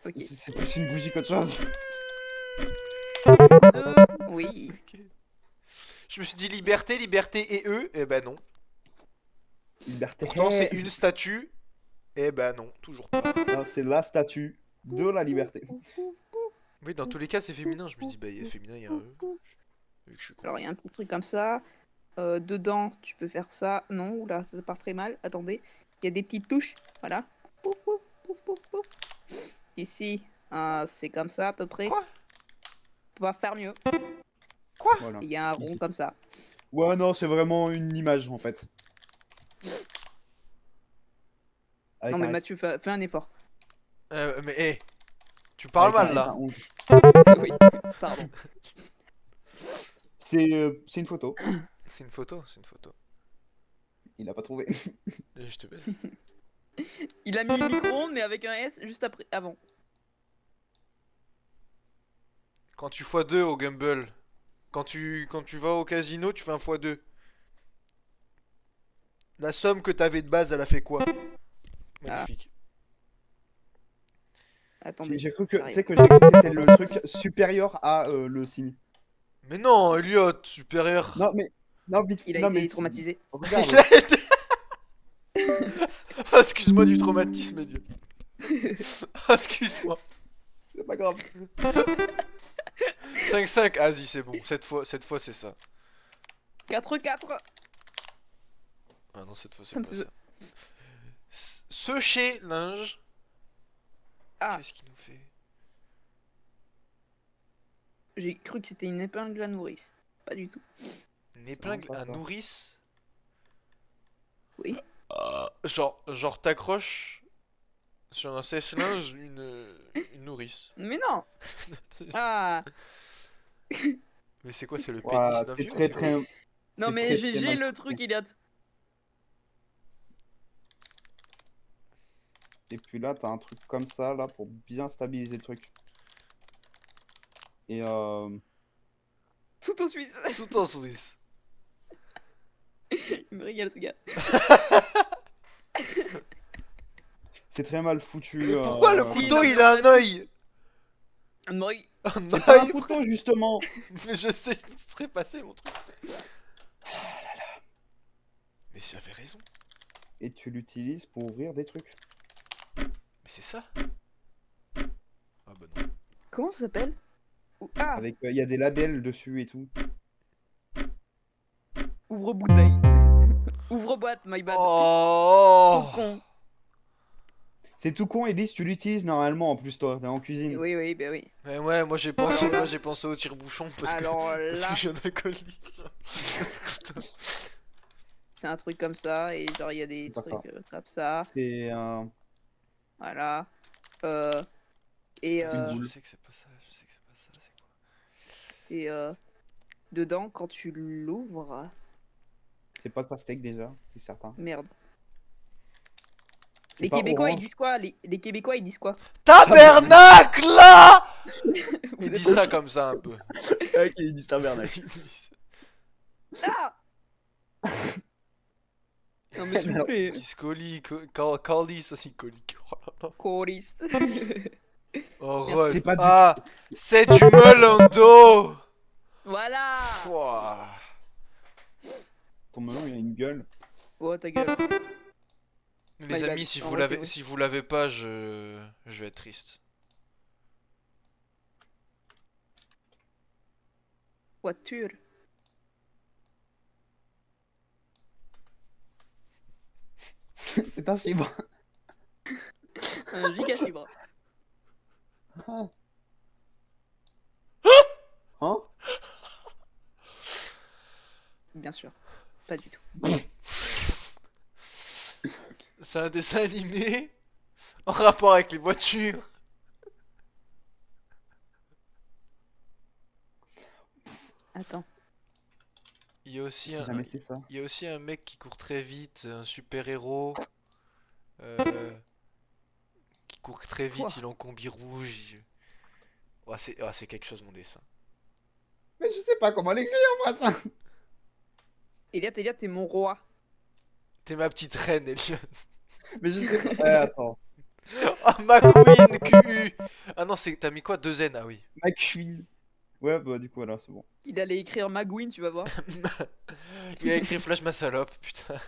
Ok. C'est plus une bougie qu'autre chose. Oui. Je me suis dit liberté, liberté et eux. Eh ben non. Liberté. Pourtant c'est une statue. Eh ben non, toujours pas. Non, c'est la statue de la liberté. Oui, dans tous les cas c'est féminin. Je me dis bah il y a féminin, il y a un eux. Vu que je suis con. Alors, il y a un petit truc comme ça. Dedans, tu peux faire ça. Non, oula, ça part très mal. Attendez. Il y a des petites touches. Voilà. Pouf, pouf, pouf, pouf, pouf. Ici, c'est comme ça à peu près. Quoi? On va faire mieux. Voilà. Il y a un rond Ici. comme ça. Ouais, non, c'est vraiment une image en fait. Avec Non, mais un S. Mathieu, fais un effort. Mais hé, tu parles Avec mal un là. S, un 11. Oui, pardon. C'est une photo. C'est une photo, c'est une photo. Il a pas trouvé. Et je te baisse. Il a mis micro-ondes, mais avec un S juste après, avant. Quand tu x2 au Gumble, quand tu vas au casino, tu fais un x2. La somme que t'avais de base, elle a fait quoi? Magnifique. Attendez. J'ai cru que, tu j'arrive. sais que j'ai cru que c'était le truc supérieur à le signe. Mais non, Elliot, supérieur. Non, mais. Non, vite. Il a non, été mais traumatisé. Regarde. Il a été- Oh, excuse-moi du traumatisme, Elliot. Oh, excuse-moi. C'est pas grave. 5-5, vas-y, c'est bon. Cette fois c'est ça. 4-4. Ah non, cette fois c'est Ça me pas fait- ça. Ce chez linge. Ah. Qu'est-ce qu'il nous fait? J'ai cru que c'était une épingle à nourrice. Pas du tout. Une épingle pas à ça. nourrice? Oui. Genre t'accroches sur un sèche-linge une nourrice. Mais non. Ah. Mais c'est quoi, c'est le pénis Ouah, d'un c'est vieux? très très. Non, c'est mais très, j'ai très j'ai mal le foutu. truc, Iliad. Et puis là, t'as un truc comme ça, là, pour bien stabiliser le truc. Et Tout au suisse. Tout en Suisse. Il me régale ce gars. c'est très mal foutu. Mais pourquoi le si, couteau non, il a un œil? Anne-Marie. Un C'est pas un œil? couteau, justement. Mais je sais ce qui serait passé mon truc. Mais j'avais raison. Et tu l'utilises pour ouvrir des trucs. Mais c'est ça. Ah bah non. Comment ça s'appelle? Ah, Avec, il y a des labels dessus et tout. ouvre bouteille. Ouvre boîte, my bad. Oh. Trop con. C'est tout con, Elise, tu l'utilises normalement en plus, toi, t'es en cuisine. Oui, oui, bah oui. Mais ouais, moi j'ai pensé au tire-bouchon parce que Alors parce là, que je suis un alcoolique. c'est un truc comme ça, et genre il y a des C'est pas trucs comme ça. C'est un. Voilà. Et, pas ça, je boule. sais que c'est pas ça, je sais que c'est pas ça, c'est quoi? et dedans, quand tu l'ouvres... C'est pas de pastèque déjà, c'est certain. Merde. C'est Les pas Québécois, ils orange. disent quoi les Québécois, ils disent quoi? Tabernacle là! Vous Il dit êtes- ça comme ça un peu. C'est vrai qu'il dit tabernacle. Il dit ça. Ah non mais s'il vous plaît. Discoli, Carly, ça c'est colique. Oh là là. Choriste. Oh, Merci. Rod. C'est pas du- Ah, c'est du melon d'eau. Voilà. Pouah. Ton melon, il a une gueule. Oh ta gueule. Les My amis, bad. si En vous vrai, l'avez, c'est vrai. si vous l'avez pas, je vais être triste. Voiture. C'est un chibre. Un giga fibre. Ah. Hein? Bien sûr. Pas du tout. C'est un dessin animé en rapport avec les voitures. Attends. Il y a aussi Si un, jamais c'est ça. il y a aussi un mec qui court très vite, un super héros. Qui court très vite, Quoi il est en combi rouge. C'est quelque chose mon dessin. Mais je sais pas comment l'écrire, moi, ça. Elliot, t'es mon roi. T'es ma petite reine, Elion. Mais je sais pas. Attends. Ah, McQueen, QU. Ah non, t'as mis quoi? 2 N, ah oui. McQueen. Ouais, bah du coup, voilà, c'est bon. Il allait écrire Magwin, tu vas voir. Il a écrit Flash ma salope, putain.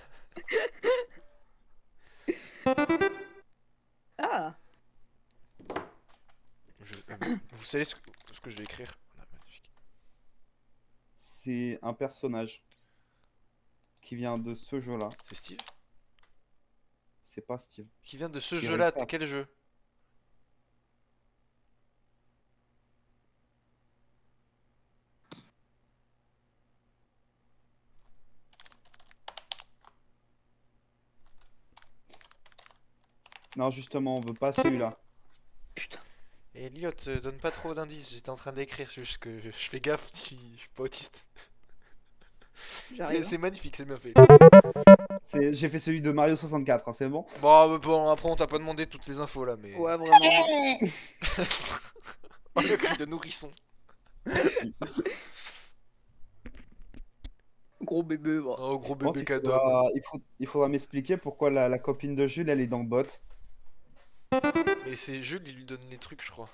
Ah. Vous savez ce que je vais écrire? Ah, magnifique. C'est un personnage qui vient de ce jeu-là. C'est Steve? C'est pas Steve. Qui vient de ce Qui jeu-là? réussit à- Quel jeu? Non, justement, on veut pas celui-là. Putain. Elliot, donne pas trop d'indices, j'étais en train d'écrire, c'est juste que je fais gaffe si je suis pas autiste. J'arrive. C'est magnifique, c'est bien fait. J'ai fait celui de Mario 64, hein, c'est bon. Bon, après on t'a pas demandé toutes les infos là, mais... Ouais, vraiment. Oh, le cri de nourrisson. Gros bébé, bah. Oh, gros Bon, bébé il cadeau. faudra, il faudra m'expliquer pourquoi la copine de Jules, elle est dans bot. Mais c'est Jules, il lui donne les trucs, je crois.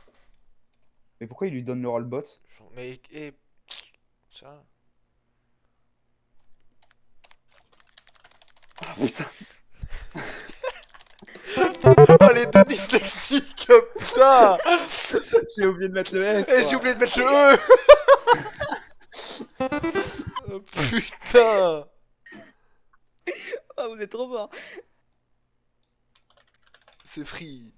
Mais pourquoi il lui donne le rôle bot? Mais, ça... Ah putain. Oh, les deux dyslexiques, oh, putain. J'ai oublié de mettre le S. Et quoi. j'ai oublié de mettre le E. Oh, putain. Oh, vous êtes trop fort. C'est free.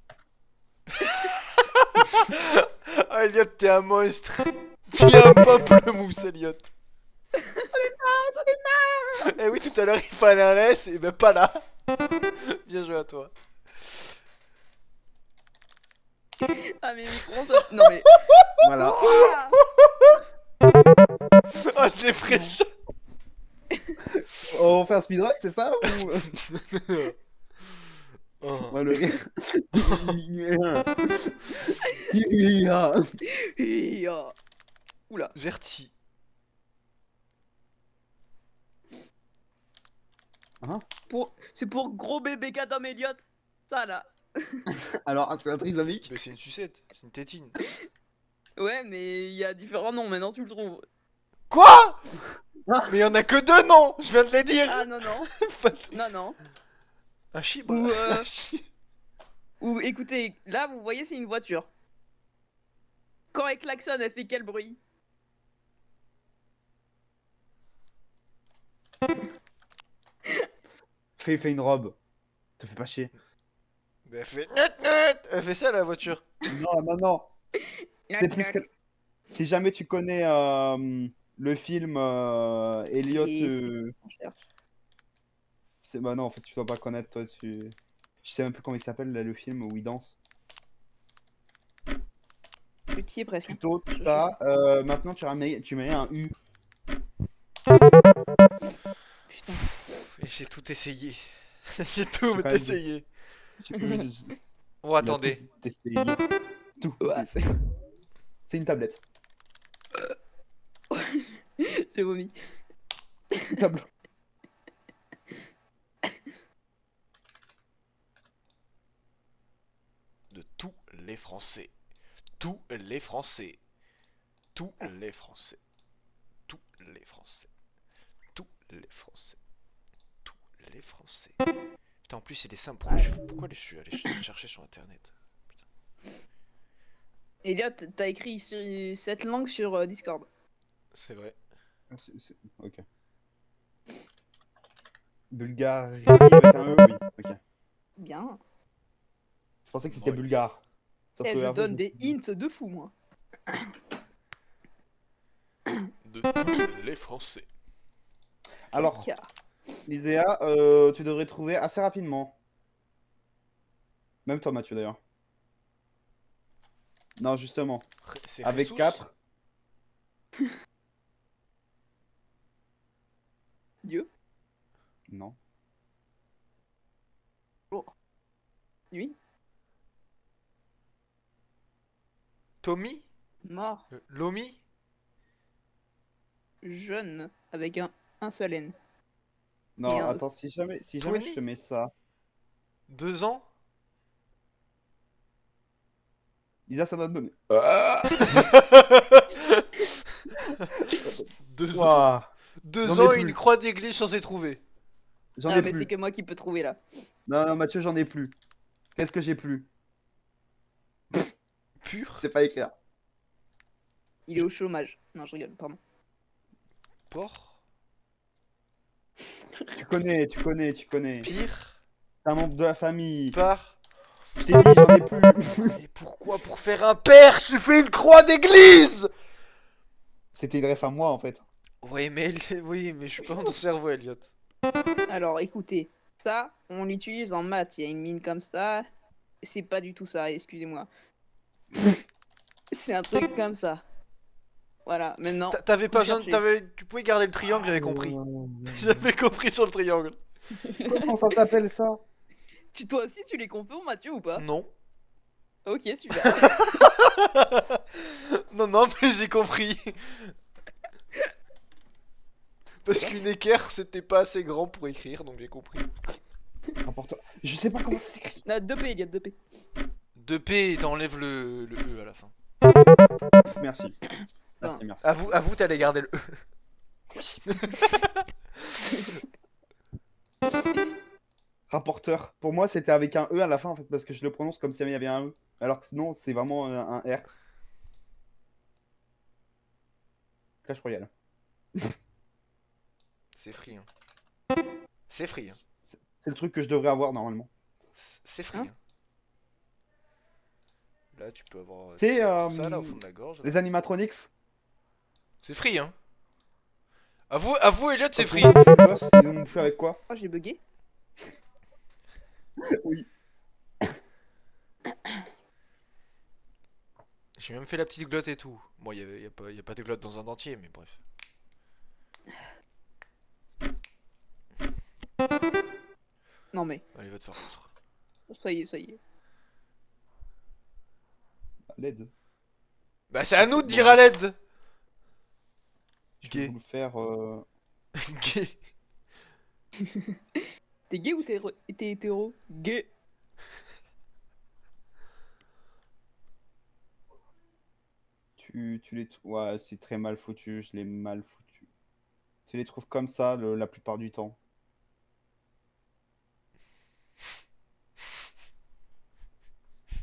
Oh, Elliot, t'es un monstre. Tu es un pamplemousse, Elliot. Eh oui, tout à l'heure, il fallait un S, et ben pas là. Bien joué à toi. Ah, mes micros, ça... Non, mais... Voilà. Ah Oh, je l'ai fraîche. On va faire speedrun, c'est ça ou... Oh. Ouais, le rire. Et, oula. Verti. Hein? C'est pour gros bébé Adam Elliot. Ça, là. Alors, c'est un trisomique. Mais c'est une sucette, c'est une tétine. Ouais, mais il y a différents noms, maintenant tu le trouves. Quoi? Ah. Mais il y en a que deux, non? Je viens de les dire. Ah, non, non. Non, non. Un chibre. Ou, Un chi- Ou écoutez, là, vous voyez, c'est une voiture. Quand elle klaxonne, elle fait quel bruit? Fais une robe. Te fais pas chier. Mais elle fait net net. Elle fait ça la voiture. Non, non, non. C'est plus que... Si jamais tu connais le film Elliot... Et on cherche. Bah non, en fait, tu dois pas connaître, toi, tu... Je sais même plus comment il s'appelle, là, le film où il danse. Tu y es presque. Hein. Plutôt, Je- t'as. Maintenant, tu mets un U. Putain. J'ai tout essayé. J'ai tout J'ai quand même essayé. Oh, Il a attendez. tout essayé. Tout essayé. C'est une tablette. J'ai vomi. Tableau. De tous les Français. Tous les Français. Tous les Français. Tous les Français. Tous les Français. Tous les Français. Putain, en plus, c'est des simples. Pourquoi je suis allé chercher sur internet? Elliot, t'as écrit cette langue sur Discord. C'est vrai. Ok. Bulgarie avec un E, oui. Ok. Bien. Je pensais que c'était Bref. bulgare. Sauf Eh, que je après, donne me des suis dit- hints de fou, moi. De tous les Français. Alors, Car- Lyséa, tu devrais trouver assez rapidement. Même toi, Mathieu, d'ailleurs. Non, justement. C'est Avec Jesus 4. Dieu. Non. Lui. Tommy Mort. Lomi Jeune. Avec un seul N. Non, Et un E. attends, si jamais je Tony te mets ça. 2 ans Lisa, ça doit te donner. 2 ans. Ouah, 2 J'en ai ans, plus. une croix d'église censée trouver. j'en Ah, ai mais plus. c'est que moi qui peux trouver là. Non, non, Mathieu, j'en ai plus. Qu'est-ce que j'ai plus? Pur C'est pas écrire. Il est au chômage. Non, je rigole, pardon. Porc Tu connais. Pire C'est un membre de la famille. Par Je t'ai dit, j'en ai plus. Et pourquoi pour faire un père, je fais une croix d'église? C'était une ref à moi, en fait. Oui, mais je suis pas dans ton cerveau, Elliot. Alors, écoutez. Ça, on l'utilise en maths. Il y a une mine comme ça. C'est pas du tout ça, excusez-moi. C'est un truc comme ça. Voilà, maintenant. T'avais pas besoin, chercher. tu pouvais garder le triangle, j'avais compris. J'avais compris sur le triangle. Comment ça s'appelle ça? Toi aussi, tu les confonds, Mathieu, ou pas? Non. Ok, super. Non, non, mais j'ai compris. Parce qu'une équerre, c'était pas assez grand pour écrire, donc j'ai compris. Rapporteur. Je sais pas comment ça s'écrit. Non, 2P, Elliot, 2P. 2P, t'enlèves le E à la fin. Merci. Enfin, Merci. Avoue, t'allais garder le E. Rapporteur. Pour moi, c'était avec un E à la fin, en fait, parce que je le prononce comme s'il y avait un E. Alors que sinon, c'est vraiment un R. Clash Royale. C'est free, hein. C'est free, hein. C'est le truc que je devrais avoir normalement. C'est free, Hein hein. Là, tu peux avoir C'est ça, là, au fond de la gorge. les animatronics. C'est free, hein. Avoue, Elliot, c'est free. Quand on bosse, ils ont fait avec quoi? Oh, j'ai bugué. Oui. J'ai même fait la petite glotte et tout. Bon, y a pas de glotte dans un dentier, mais bref. Non, mais. Allez, va te faire foutre. Ça y est, ça y est. LED. Bah, c'est à nous de dire à l'aide. Je vais Gay. vous le faire. Gay. T'es gay ou t'es hétéro? Gay. Tu les. Ouais, c'est très mal foutu. Je l'ai mal foutu. Tu les trouves comme ça la plupart du temps.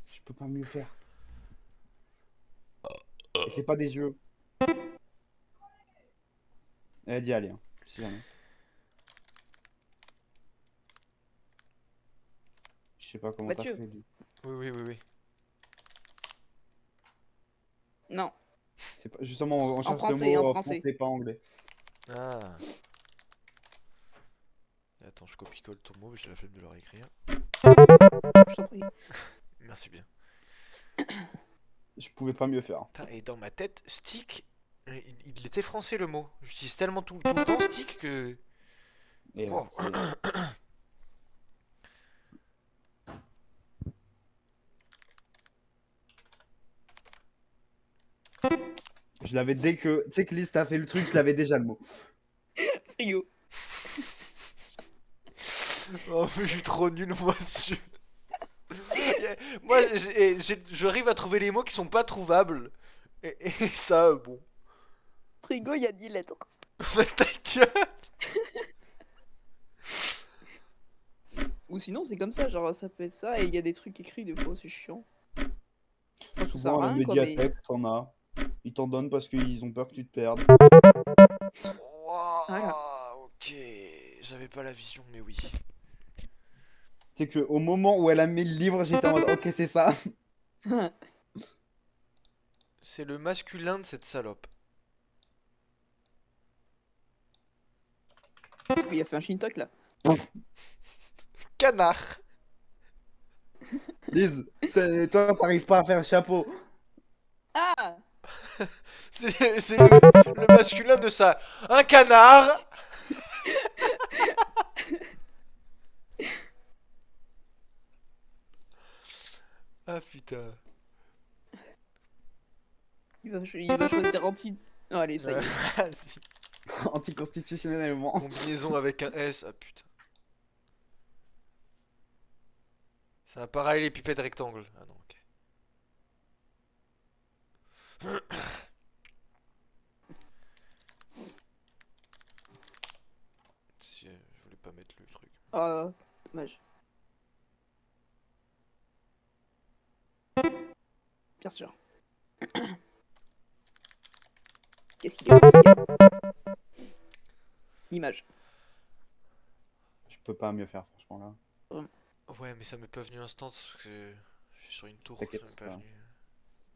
Je peux pas mieux faire. Et c'est pas des yeux. Elle a dit allez, hein, si jamais. Je sais pas comment t'as Mathieu. fait lui. Oui. Non. C'est pas... Justement, on cherche français, le en mot français. français, pas anglais. Ah. Attends, je copie-colle ton mot, j'ai la flemme de le réécrire. Je t'en prie. Merci bien. Je pouvais pas mieux faire. Putain, et dans ma tête, stick, il était français le mot. J'utilise tellement tout le temps stick que. Et Wow. je l'avais dès que... Tu sais que Lys a fait le truc, je l'avais déjà le mot. Frigo. Oh, mais je suis trop nul, moi, dessus. Moi, j'arrive à trouver les mots qui sont pas trouvables. Et ça, bon. Frigo, il y a 10 lettres. Ta gueule. Ou sinon, c'est comme ça, genre ça peut être ça et il y a des trucs écrits des fois, c'est chiant. Enfin, ça sert Souvent, à à la rien, quoi, mais. médiathèque, t'en as. Ils t'en donnent parce qu'ils ont peur que tu te perdes. Voilà. Ok. J'avais pas la vision, mais oui. C'est que au moment où elle a mis le livre, j'étais en mode ok, c'est ça. C'est le masculin de cette salope. Il a fait un shintok là. Canard. Lise, toi, t'arrives pas à faire un chapeau. Ah C'est le masculin de ça. Un canard. Ah putain. il va choisir anti. Oh, allez, ça y est. Vas-y. Anticonstitutionnellement. Combinaison avec un S. Ah putain. C'est un parallélépipède rectangle. Ah non, ok. Si, je voulais pas mettre le truc. Oh, dommage. Bien sûr. Qu'est-ce qu'il y a? L'image. Je peux pas mieux faire, franchement, là. Ouais, mais ça m'est pas venu instant parce que je suis sur une tour. T'inquiète, Ça m'est pas ça. venu.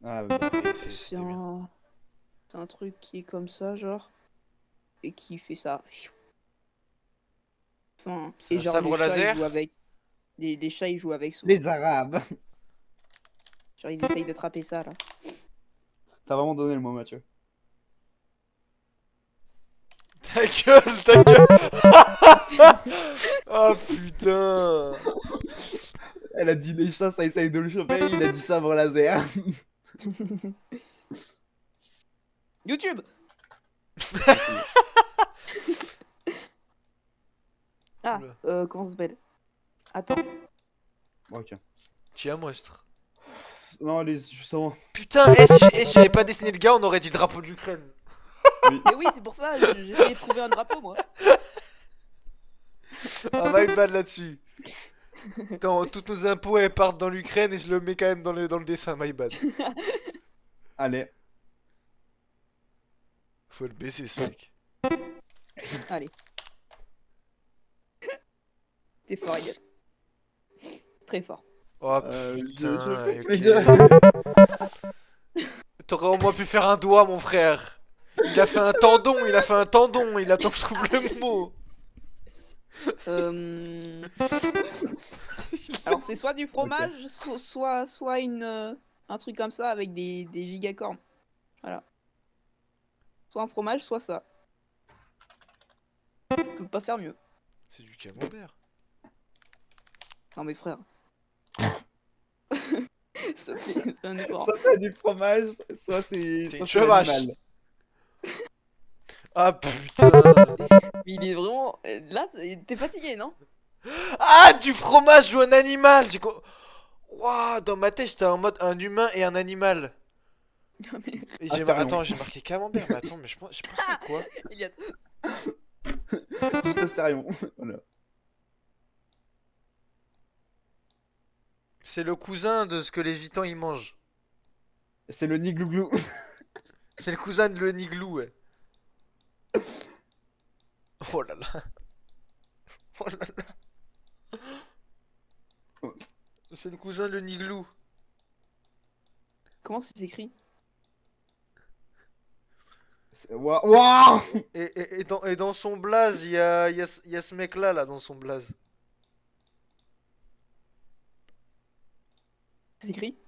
Ah, oui. Et C'est c'était bien. c'est un truc qui est comme ça, genre. Et qui fait ça. Enfin, C'est et un genre sabre les chats, laser. ils jouent avec. Les chats, ils jouent avec souvent. Les Arabes. Genre, ils essayent d'attraper ça, là. T'as vraiment donné le mot, Mathieu. Ta gueule, ta gueule. Oh putain. Elle a dit les chats, ça essaye de le choper. Il a dit sabre laser. YouTube. Ah, Oula. comment ça s'appelle? Attends. Ok. Tiens, monstre. Non, les justement. Putain, si j'avais pas dessiné le gars, on aurait dit le drapeau de l'Ukraine. Mais oui, c'est pour ça, j'ai essayé de trouver un drapeau, moi. Ah, my bad là-dessus. Attends, toutes nos impôts elles partent dans l'Ukraine et je le mets quand même dans le dessin, my bad. Allez. Faut le baisser ce mec. Allez. T'es fort, Elliot. Très fort. Oh je putain, fais ok. plaisir. T'aurais au moins pu faire un doigt, mon frère. Il a fait un tendon, il a fait un tendon, il attend que je trouve le mot. Alors, c'est soit du fromage, soit un truc comme ça avec des gigacornes. Voilà. Soit un fromage, soit ça. Je peux pas faire mieux. C'est du camembert. Non, mais frère. S'il te plaît, fais un effort. Soit c'est du fromage, soit c'est. C'est soit une c'est chevâche. l'animal. Ah putain. Mais il est vraiment. Là, t'es fatigué, non? Ah, du fromage ou un animal. Waouh, dans ma tête j'étais en mode un humain et un animal. Non, mais. Et Astérion. attends, j'ai marqué camembert, mais attends, mais je pense c'est quoi? Il y a. Juste Astérion. Voilà. C'est le cousin de ce que les gitans ils mangent. C'est le niglouglou. C'est le cousin de le niglou, ouais. Oh là là. Oh là là. C'est le cousin de le niglou. Comment ça s'écrit? Waouh. Et dans son blaze, il y a ce mec-là, là, dans son blaze. Ça s'écrit?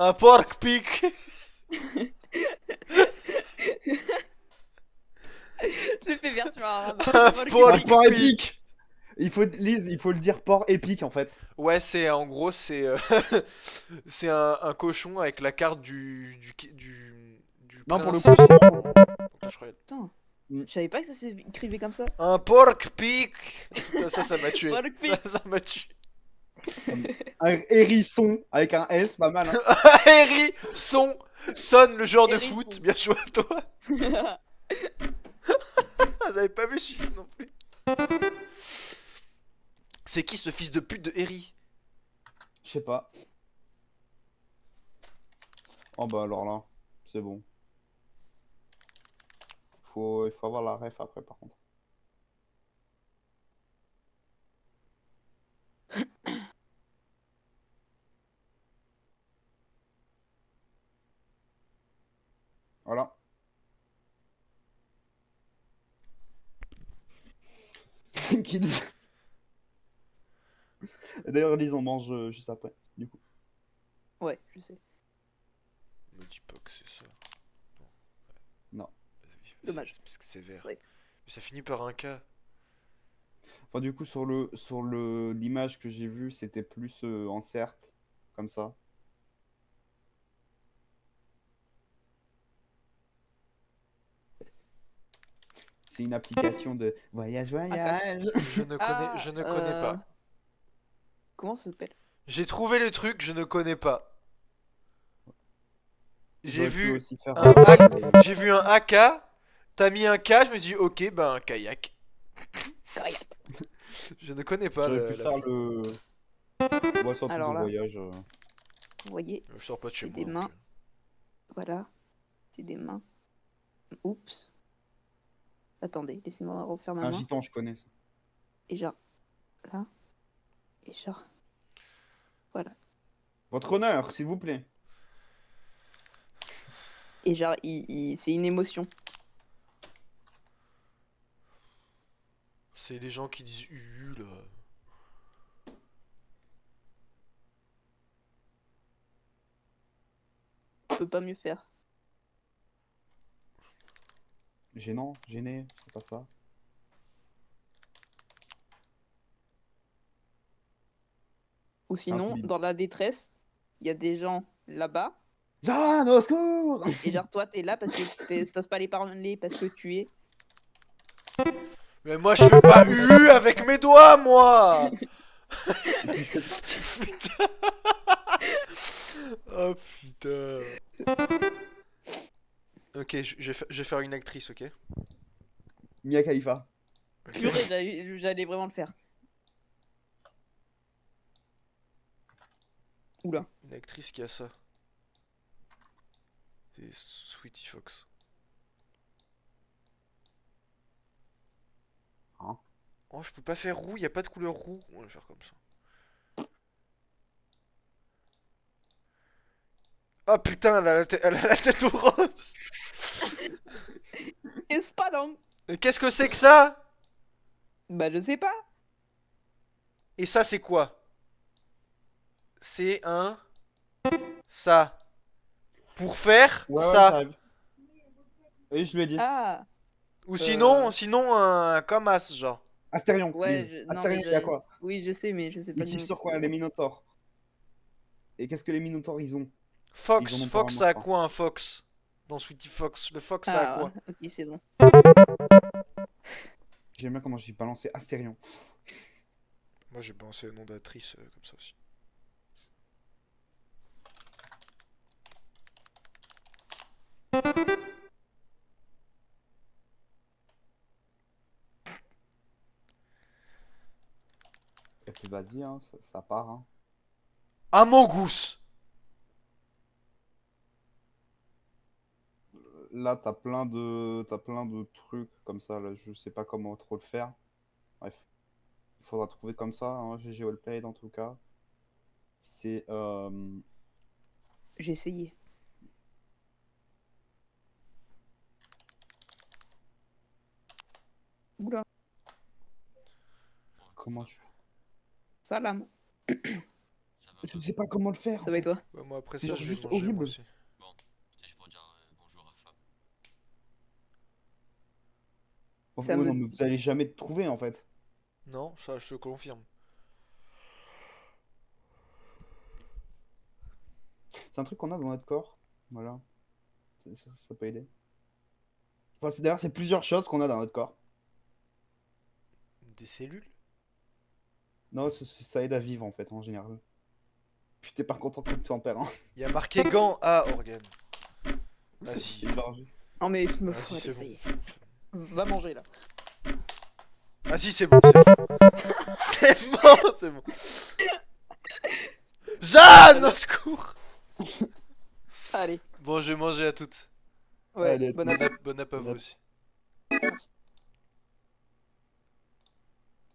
Un porc pig. Je l'ai fait version arabe. Un porc Un port pig. épique. Lise, il faut le dire port épique en fait. Ouais, c'est en gros, c'est c'est un cochon avec la carte du Non, pour le prince. coup, Je croyais- Putain, Mm. je savais pas que ça s'écrivait comme ça. Un porc pig. Putain, ça m'a tué. Porc pig. Ça m'a tué. un hérisson avec un S, pas mal. Hein. Harry sonne le joueur de Hérisson. foot. Bien joué à toi. Ah, j'avais pas vu Schiss non plus. C'est qui ce fils de pute de Harry? Je sais pas. Oh bah alors là, c'est bon. Il faut avoir la ref après par contre. Voilà. Kids. D'ailleurs, Lise, on mange juste après, du coup. Ouais, je sais. Me dis pas que c'est ça. Non. Dommage. Parce que c'est vert. C'est vrai. Mais ça finit par un K. Enfin, du coup, l'image que j'ai vue, c'était plus en cercle, comme ça. C'est une application de voyage. Je ne Ah, connais pas. Comment ça s'appelle? J'ai trouvé le truc, je ne connais pas. J'ai J'aurais pu vu aussi faire un un- j'ai vu un AK, t'as mis un K, je me dis ok, bah un kayak. Kayak. Je ne connais pas J'aurais pu la- faire le. Ouais, c'est un truc Alors de là. voyage. Vous voyez, Je sors pas de chez c'est moi. des donc, mains. Voilà. C'est des mains. Oups. Attendez, laissez-moi refaire C'est ma un main. gitan, je connais ça. Et genre, là. Et genre. Voilà. Votre honneur, s'il vous plaît. Et genre, c'est une émotion. C'est les gens qui disent UU là. Je peux pas mieux faire. Gênant, gêné, c'est pas ça. Ou un sinon, coup dans la détresse, il y a des gens là-bas. Jeanne, au secours. Et genre, toi, t'es là parce que t'oses pas les parler parce que tu es. Mais moi je fais pas UU avec mes doigts moi. Putain. Oh putain. Ok, je vais faire une actrice, ok? Mia Khalifa. Purée, j'allais vraiment le faire. Oula. Une actrice qui a ça. C'est Sweetie Fox. Hein? Oh, je peux pas faire roux, y a pas de couleur roux. On va faire comme ça. Oh putain, elle a la tête orange. Est-ce pas donc? Mais qu'est-ce que c'est que ça? Bah, je sais pas. Et ça, c'est quoi? C'est un... Ça. Pour faire Ouais, ça. j'arrive. Oui, je lui ai dit. Ah, Ou sinon un comme as, genre. Astérion, ouais, Lise. non, Astérion, mais il y a quoi? oui, je sais, mais je sais pas Il le kiffe nom. sur quoi? Les Minotaures. Et qu'est-ce que les Minotaures, ils ont? Ils Fox, en ont pas Fox, vraiment, ça a je crois. quoi un Fox? Dans Sweetie Fox, le Fox, ça a Ah, quoi? ok, c'est bon. J'aime bien comment j'ai balancé Astérion. Moi, j'ai pensé au nom d'actrice comme ça aussi. Et puis vas-y, hein, ça part. Hein. Amogus! Là, t'as plein de trucs comme ça. Là, je sais pas comment trop le faire. Bref, il faudra trouver comme ça. Hein, GG Wellplayed en tout cas. C'est J'ai essayé. Oula, comment je. salam. Ça va Je pas. sais pas comment le faire. Ça en va et fait. toi? Ouais, moi après C'est ça, genre je vais juste manger moi horrible. aussi. Bon, c'était juste pour dire bonjour à femme. Ça Ouais, me- non, mais vous allez jamais te trouver en fait. Non, ça je te confirme. C'est un truc qu'on a dans notre corps. Voilà. Ça peut aider. Enfin, d'ailleurs, c'est plusieurs choses qu'on a dans notre corps. Des cellules? Non, ça aide à vivre en fait, en général. Puis t'es pas content que tu en perds, hein. Il y a marqué gants à organes. Vas-y. Il meurt juste. Non mais je me Vas-y, allez, c'est ça bon. y est. Va manger là. Vas-y, c'est bon, c'est bon. C'est bon, c'est bon. Jeanne, au secours. Allez. Bon, je vais manger à toutes. Ouais, Allez, bon à appétit. Bon app à vous Bon app. aussi.